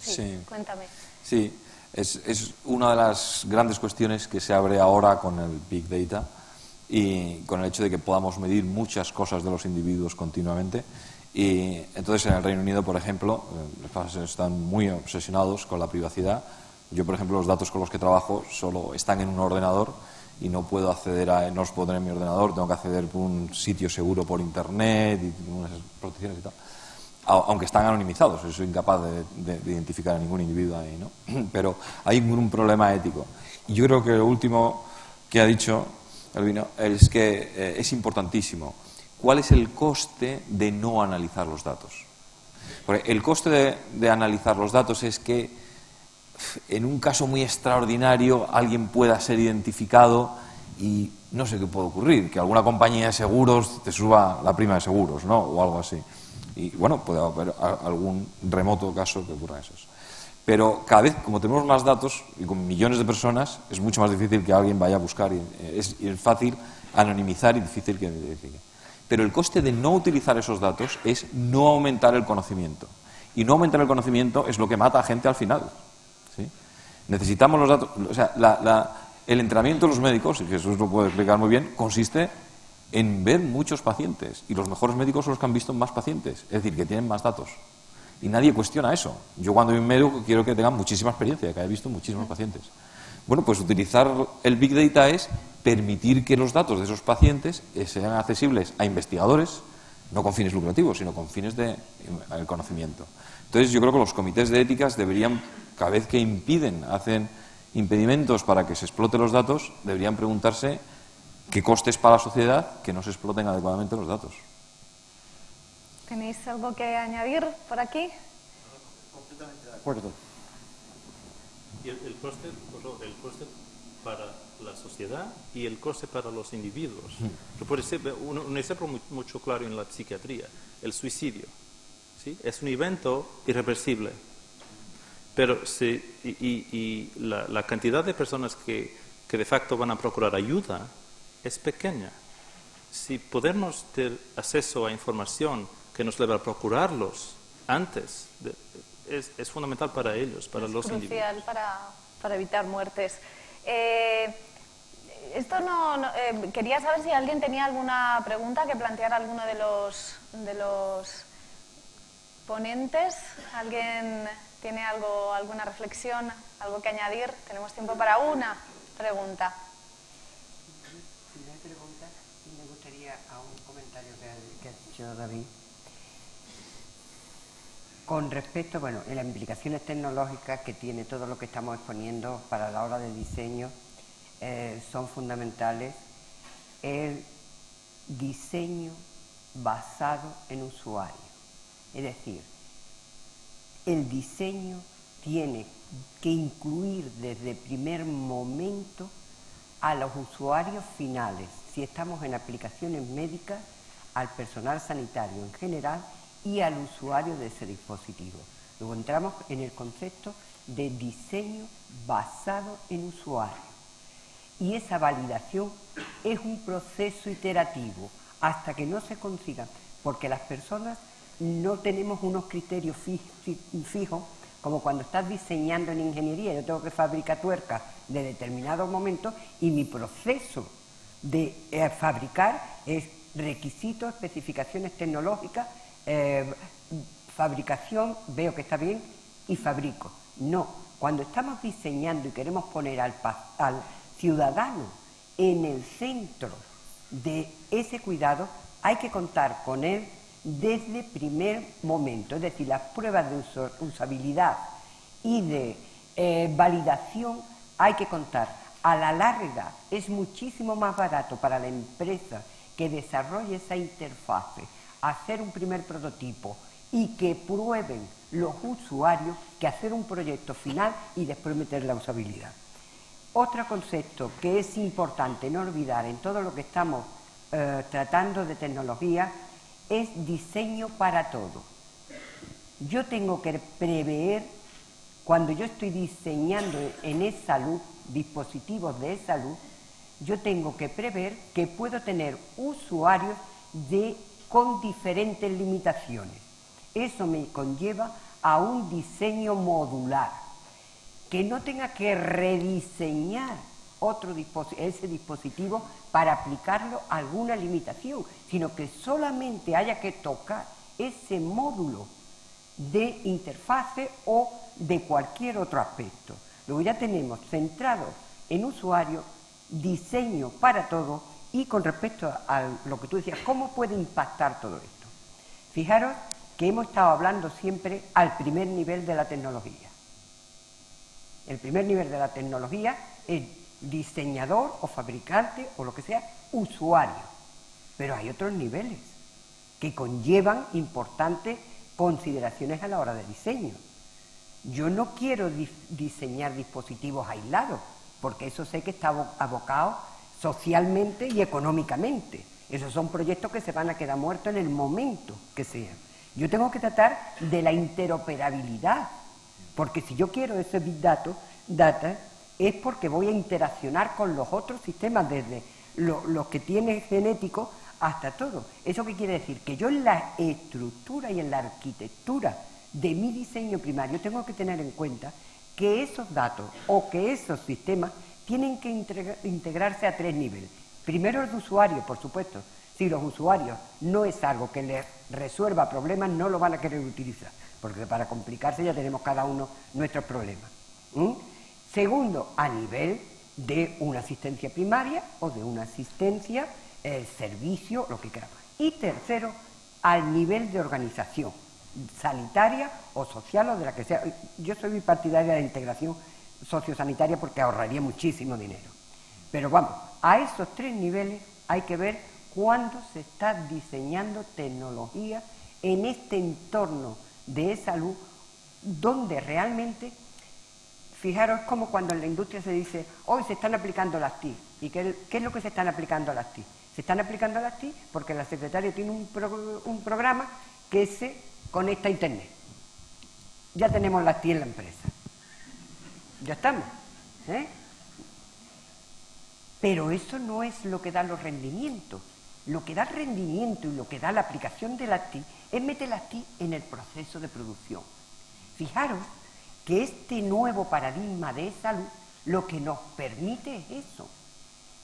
Sí, cuéntame. Sí, es una de las grandes cuestiones que se abre ahora con el Big Data y con el hecho de que podamos medir muchas cosas de los individuos continuamente. Y entonces en el Reino Unido, por ejemplo, están muy obsesionados con la privacidad. Yo, por ejemplo, los datos con los que trabajo solo están en un ordenador y no puedo acceder no los puedo tener en mi ordenador, tengo que acceder por un sitio seguro por internet y unas protecciones y tal. Aunque están anonimizados, soy incapaz de identificar a ningún individuo ahí, ¿no? Pero hay un problema ético. Y yo creo que lo último que ha dicho Albino es que es importantísimo. ¿Cuál es el coste de no analizar los datos? Porque el coste de analizar los datos es que en un caso muy extraordinario alguien pueda ser identificado y no sé qué puede ocurrir, que alguna compañía de seguros te suba la prima de seguros, ¿no? O algo así. Y bueno, puede haber algún remoto caso que ocurra eso. Pero cada vez, como tenemos más datos y con millones de personas, es mucho más difícil que alguien vaya a buscar. Es fácil anonimizar y difícil que identifique. Pero el coste de no utilizar esos datos es no aumentar el conocimiento. Y no aumentar el conocimiento es lo que mata a gente al final. ¿Sí? Necesitamos los datos. O sea, el entrenamiento de los médicos, y Jesús lo puede explicar muy bien, consiste en ver muchos pacientes. Y los mejores médicos son los que han visto más pacientes. Es decir, que tienen más datos. Y nadie cuestiona eso. Yo cuando voy a un médico quiero que tenga muchísima experiencia, que haya visto muchísimos pacientes. Bueno, pues utilizar el Big Data es permitir que los datos de esos pacientes sean accesibles a investigadores, no con fines lucrativos, sino con fines de conocimiento. Entonces yo creo que los comités de éticas deberían, cada vez que hacen impedimentos para que se exploten los datos, deberían preguntarse qué costes para la sociedad que no se exploten adecuadamente los datos. ¿Tenéis algo que añadir por aquí? Completamente de acuerdo. Y el coste para la sociedad y el coste para los individuos. Que puede ser un ejemplo mucho claro en la psiquiatría, el suicidio. ¿Sí? Es un evento irreversible. Pero la cantidad de personas que de facto van a procurar ayuda es pequeña. Si podemos tener acceso a información que nos lleva a procurarlos antes, es fundamental para ellos, para los individuos. Es crucial para evitar muertes. Quería saber si alguien tenía alguna pregunta que planteara alguno de los ponentes. ¿Alguien tiene alguna reflexión, algo que añadir? Tenemos tiempo para una pregunta. Si no hay preguntas, me gustaría a un comentario que ha dicho David. Con respecto, en las implicaciones tecnológicas que tiene todo lo que estamos exponiendo para la hora de diseño, son fundamentales. El diseño basado en usuario. Es decir, el diseño tiene que incluir desde el primer momento a los usuarios finales, si estamos en aplicaciones médicas, al personal sanitario en general y al usuario de ese dispositivo. Luego entramos en el concepto de diseño basado en usuario. Y esa validación es un proceso iterativo hasta que no se consiga, porque las personas no tenemos unos criterios fijos, como cuando estás diseñando en ingeniería. Yo tengo que fabricar tuercas de determinado momento y mi proceso de fabricar es requisitos, especificaciones tecnológicas, fabricación, veo que está bien y fabrico. No, cuando estamos diseñando y queremos poner al ciudadano en el centro de ese cuidado, hay que contar con él desde el primer momento. Es decir, las pruebas de usabilidad y de validación hay que contar. A la larga es muchísimo más barato para la empresa que desarrolle esa interfase, hacer un primer prototipo y que prueben los usuarios, que hacer un proyecto final y después meter la usabilidad. Otro concepto que es importante no olvidar en todo lo que estamos tratando de tecnología es diseño para todo. Yo tengo que prever, cuando yo estoy diseñando en e-salud, dispositivos de e-salud, yo tengo que prever que puedo tener usuarios con diferentes limitaciones. Eso me conlleva a un diseño modular, que no tenga que rediseñar ese dispositivo para aplicarlo a alguna limitación, sino que solamente haya que tocar ese módulo de interfase o de cualquier otro aspecto. Luego ya tenemos centrado en usuario, diseño para todo, y con respecto a lo que tú decías, ¿cómo puede impactar todo esto? Fijaros que hemos estado hablando siempre al primer nivel de la tecnología. El primer nivel de la tecnología es diseñador o fabricante o lo que sea, usuario. Pero hay otros niveles que conllevan importantes consideraciones a la hora de diseño. Yo no quiero diseñar dispositivos aislados, porque eso sé que está abocado socialmente y económicamente. Esos son proyectos que se van a quedar muertos en el momento que sean. Yo tengo que tratar de la interoperabilidad, porque si yo quiero ese Big Data es porque voy a interaccionar con los otros sistemas, desde los que tienen genéticos hasta todo. ¿Eso qué quiere decir? Que yo en la estructura y en la arquitectura de mi diseño primario tengo que tener en cuenta que esos datos o que esos sistemas tienen que integrarse a 3 niveles. Primero el de usuario, por supuesto. Si los usuarios no es algo que les resuelva problemas, no lo van a querer utilizar, porque para complicarse ya tenemos cada uno nuestros problemas. Segundo, a nivel de una asistencia primaria o de una asistencia, servicio, lo que queramos. Y tercero, al nivel de organización sanitaria o social o de la que sea. Yo soy partidaria de la integración sociosanitaria porque ahorraría muchísimo dinero. Pero vamos, a esos 3 niveles hay que ver cuándo se está diseñando tecnología en este entorno de salud, donde realmente, fijaros como cuando en la industria se dice, hoy se están aplicando las TIC. ¿Y qué es lo que se están aplicando las TIC? Se están aplicando las TIC porque la secretaria tiene un programa que se conecta a Internet. Ya tenemos las TIC en la empresa. Ya estamos. Pero eso no es lo que da los rendimientos. Lo que da rendimiento y lo que da la aplicación de las TIC es meter las TIC en el proceso de producción. Fijaros que este nuevo paradigma de salud lo que nos permite es eso,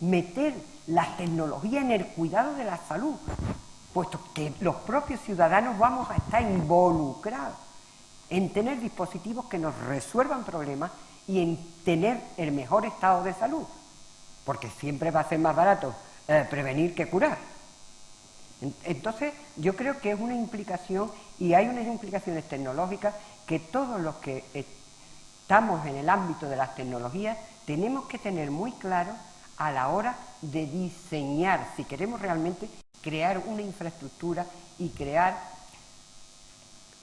meter las tecnologías en el cuidado de la salud, puesto que los propios ciudadanos vamos a estar involucrados en tener dispositivos que nos resuelvan problemas y en tener el mejor estado de salud, porque siempre va a ser más barato prevenir que curar. Entonces, yo creo que es una implicación, y hay unas implicaciones tecnológicas que todos los que estamos en el ámbito de las tecnologías tenemos que tener muy claro a la hora de diseñar, si queremos realmente crear una infraestructura y crear.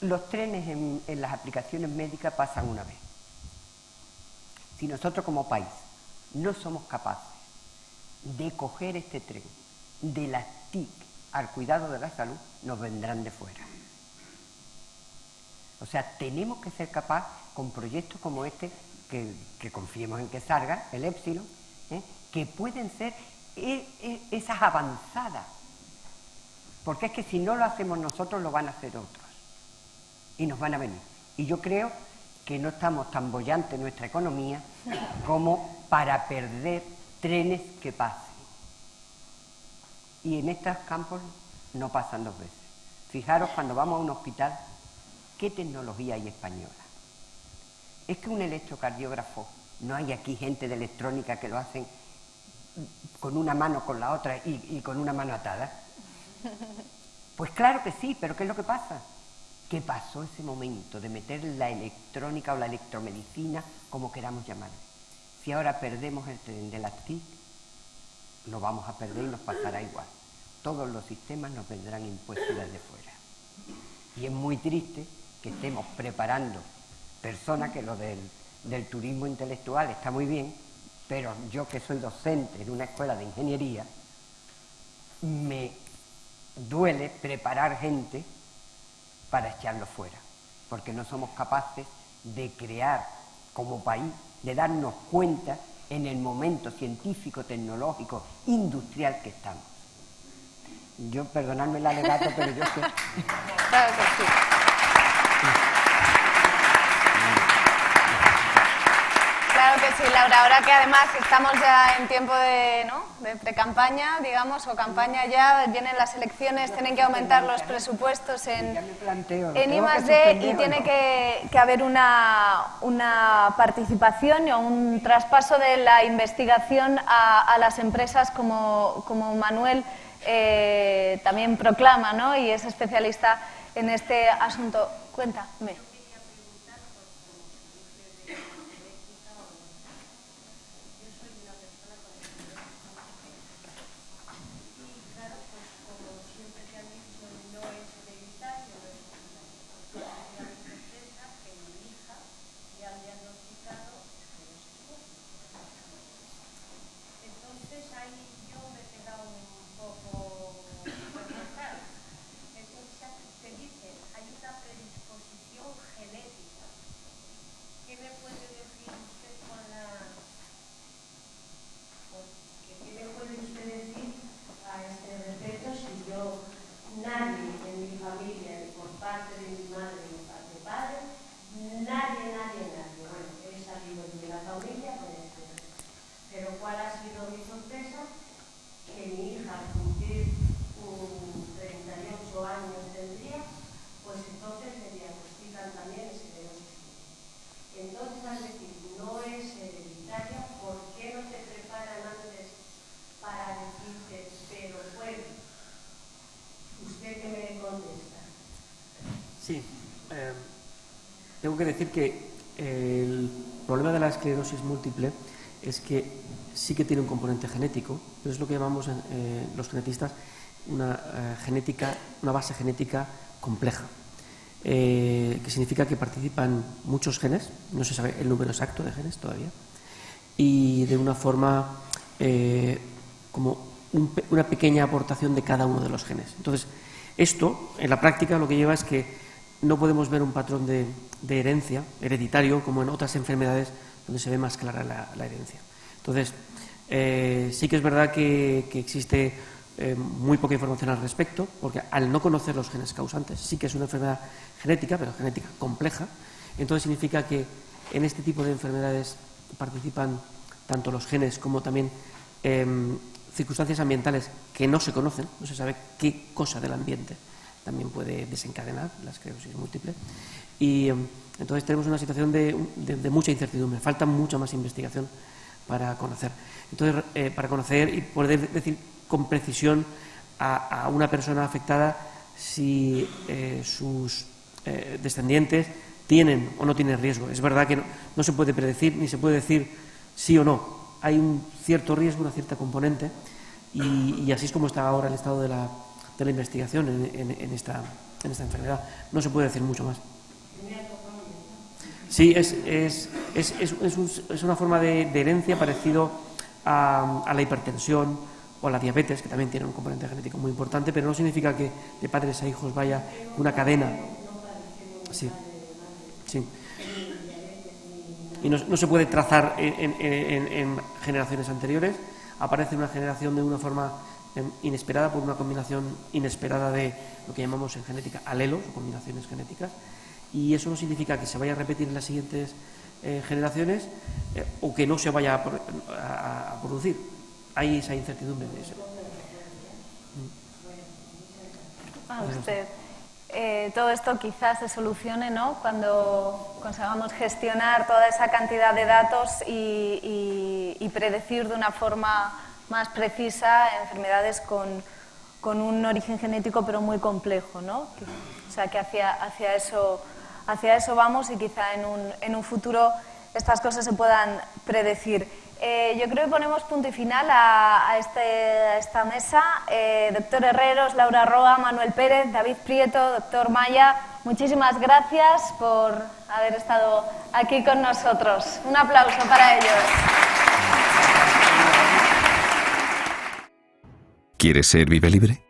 Los trenes en las aplicaciones médicas pasan una vez. Si nosotros como país no somos capaces de coger este tren de las TIC al cuidado de la salud, nos vendrán de fuera. O sea, tenemos que ser capaces con proyectos como este, que confiemos en que salga, el Epsilon, que pueden ser esas avanzadas. Porque es que si no lo hacemos nosotros, lo van a hacer otros. Y nos van a venir. Y yo creo que no estamos tan bollantes en nuestra economía como para perder trenes que pasen. Y en estos campos no pasan 2 veces. Fijaros cuando vamos a un hospital, ¿qué tecnología hay española? Es que un electrocardiógrafo, no hay aquí gente de electrónica que lo hacen con una mano, con la otra y con una mano atada. Pues claro que sí, pero ¿qué es lo que pasa? ¿Qué pasó ese momento de meter la electrónica o la electromedicina, como queramos llamar? Si ahora perdemos el tren de las TIC, lo vamos a perder y nos pasará igual. Todos los sistemas nos vendrán impuestos desde fuera. Y es muy triste que estemos preparando personas, que lo del turismo intelectual está muy bien, pero yo que soy docente en una escuela de ingeniería, me duele preparar gente para echarlo fuera, porque no somos capaces de crear como país, de darnos cuenta en el momento científico, tecnológico, industrial que estamos. Yo, perdonadme el alegato, pero yo sé. Claro que sí. Claro que sí, Laura. Ahora que además estamos ya en tiempo de, ¿no?, de pre-campaña, digamos, o campaña ya, vienen las elecciones, tienen que aumentar los presupuestos en I+D y tiene que haber una participación o un traspaso de la investigación a las empresas como Manuel también proclama, ¿no?, y es especialista en este asunto. Cuéntame. nadie en mi familia, por parte de mi madre y por parte de padre, nadie. Bueno, he salido de la familia con esto. Pero ¿cuál ha sido mi sorpresa? Que mi hija, al cumplir 38 años tendría, pues entonces me diagnostican también esclerosis. Entonces, al decir, no es hereditaria, ¿por qué no te preparan antes para decirte, pero bueno? ¿Usted qué me contesta? Sí, tengo que decir que el problema de la esclerosis múltiple es que sí que tiene un componente genético, pero es lo que llamamos los genetistas una base genética compleja, que significa que participan muchos genes, no se sabe el número exacto de genes todavía, y de una forma como una pequeña aportación de cada uno de los genes. Entonces, esto en la práctica lo que lleva es que no podemos ver un patrón de herencia hereditario como en otras enfermedades donde se ve más clara la herencia. Entonces, sí que es verdad que existe muy poca información al respecto, porque al no conocer los genes causantes, sí que es una enfermedad genética, pero genética compleja. Entonces significa que en este tipo de enfermedades participan tanto los genes como también circunstancias ambientales que no se conocen, no se sabe qué cosa del ambiente también puede desencadenar la esclerosis múltiple. Y entonces tenemos una situación de mucha incertidumbre, falta mucha más investigación para conocer. Entonces, para conocer y poder decir con precisión a una persona afectada si sus descendientes tienen o no tienen riesgo. Es verdad que no se puede predecir ni se puede decir sí o no. Hay un cierto riesgo, una cierta componente, y así es como está ahora el estado de la investigación en esta enfermedad. No se puede decir mucho más. Sí, es una forma de herencia parecido a la hipertensión o a la diabetes, que también tiene un componente genético muy importante, pero no significa que de padres a hijos vaya una cadena. Sí, sí. Y no se puede trazar en generaciones anteriores. Aparece una generación de una forma inesperada por una combinación inesperada de lo que llamamos en genética alelos o combinaciones genéticas, y eso no significa que se vaya a repetir en las siguientes generaciones o que no se vaya a producir. Hay esa incertidumbre de eso. Usted, todo esto quizás se solucione, ¿no?, cuando consigamos gestionar toda esa cantidad de datos y predecir de una forma más precisa enfermedades con un origen genético pero muy complejo, ¿no? O sea, que hacia eso vamos, y quizá en un futuro estas cosas se puedan predecir. Yo creo que ponemos punto y final a esta mesa. Doctor Herreros, Laura Roa, Manuel Pérez, David Prieto, doctor Maya, muchísimas gracias por haber estado aquí con nosotros. Un aplauso para ellos. ¿Quieres ser Vive Libre?